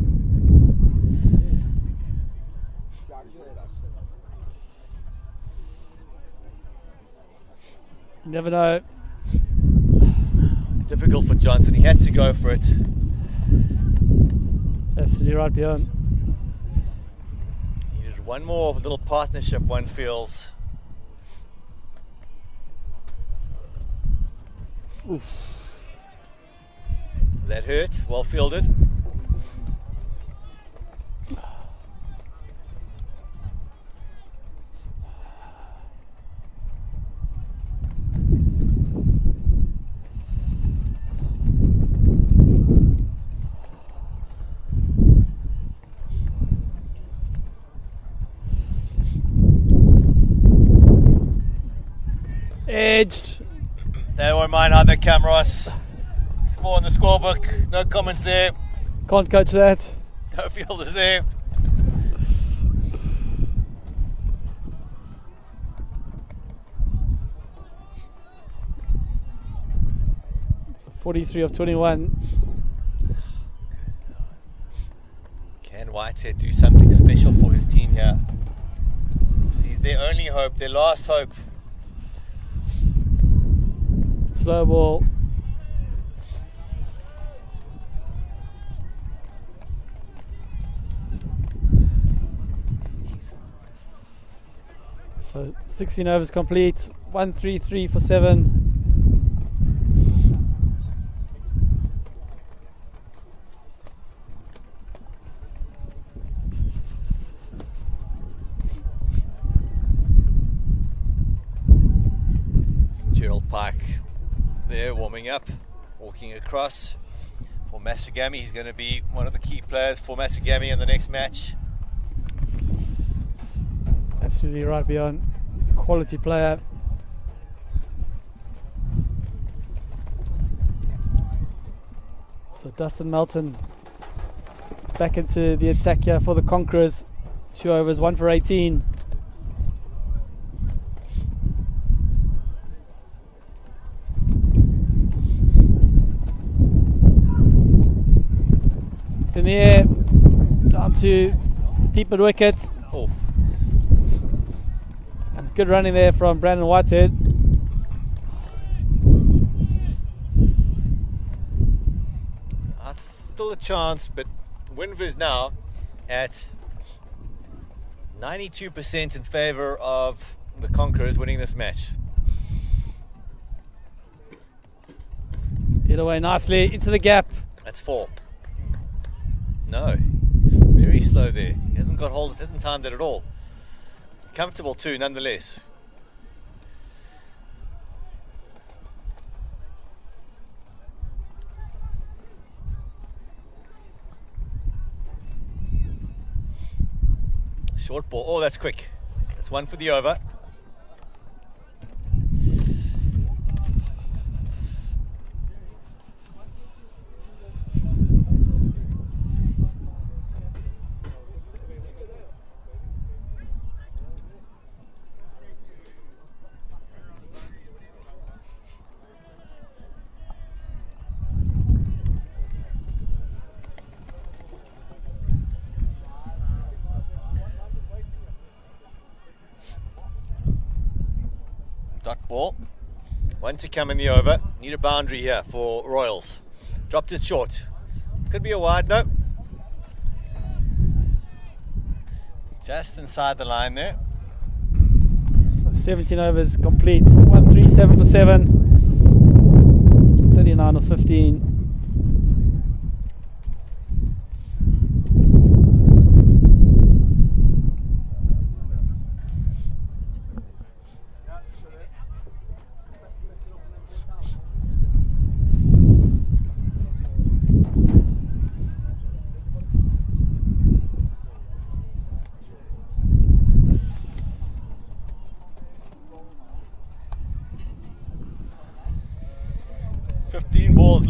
You never know. Difficult for Johnson. He had to go for it. Absolutely right, Bjorn. Needed one more little partnership, one feels. Oof. That hurt. Well fielded. Edged. They won't mind either, Camros. Score in the scorebook. No comments there. Can't coach that. No fielders there. 43 of 21. Can Whitehead do something special for his team here? He's their only hope, their last hope. Slow ball. So 16 overs complete. 133 for 7. Gerald Pike there warming up, walking across for Masagami. He's going to be one of the key players for Masagami in the next match. Absolutely right, beyond quality player. So Dustin Melton back into the attack here for the Conquerors. 2 overs, 1 for 18. It's in the air, down to deep mid wicket. Oh, And good running there from Brandon Whitehead. that's still a chance, but Winver's now at 92% in favour of the Conquerors winning this match. Hit away nicely into the gap. That's 4. No, it's very slow there. He hasn't got hold, hasn't timed it at all. Comfortable too, nonetheless. Short ball. Oh, that's quick. That's 1 for the over. Duck ball. 1 to come in the over. Need a boundary here for Royals. Dropped it short. Could be a wide. Nope. Just inside the line there. So 17 overs complete. 137 for 7. 39 of 15.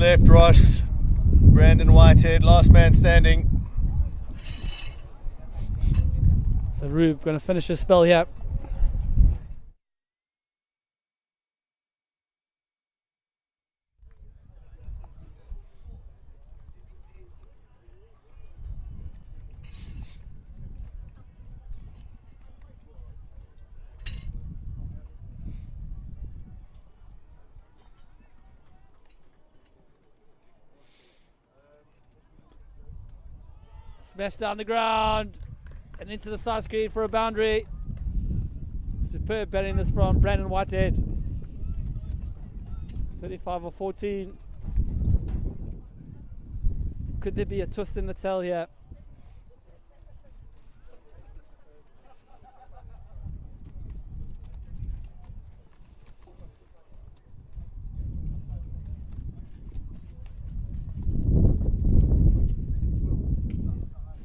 Left, Ross. Brandon Whitehead, last man standing. So Rube going to finish his spell here. Smash down the ground and into the side screen for a boundary. Superb batting this from Brandon Whitehead. 35 or 14. Could there be a twist in the tail here?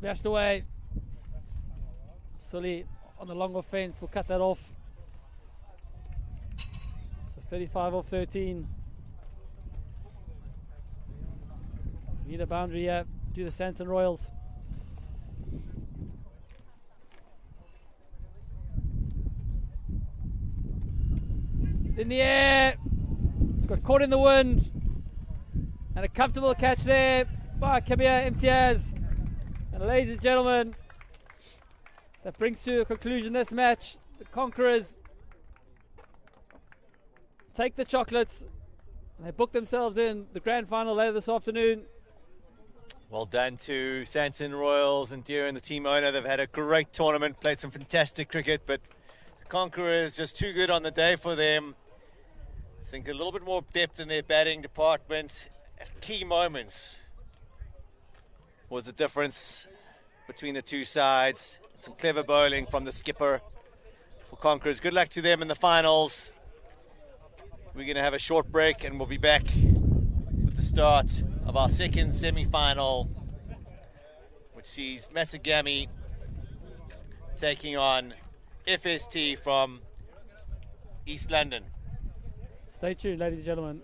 Smashed away. Sully on the long offence will cut that off. 35 off 13. Need a boundary here. Do the Sandton Royals. It's in the air. It's got caught in the wind. And a comfortable catch there by Kabir Imtiaz. And ladies and gentlemen, that brings to a conclusion this match. The Conquerors take the chocolates. They book themselves in the grand final later this afternoon. Well done to Sandton Royals and Deer and the team owner. They've had a great tournament, played some fantastic cricket, but the Conquerors just too good on the day for them. I think a little bit more depth in their batting department at key moments was the difference between the two sides. Some clever bowling from the skipper for Conquerors. Good luck to them in the finals. We're going to have a short break and we'll be back with the start of our second semi-final, which sees Masagami taking on FST from East London. Stay tuned, ladies and gentlemen.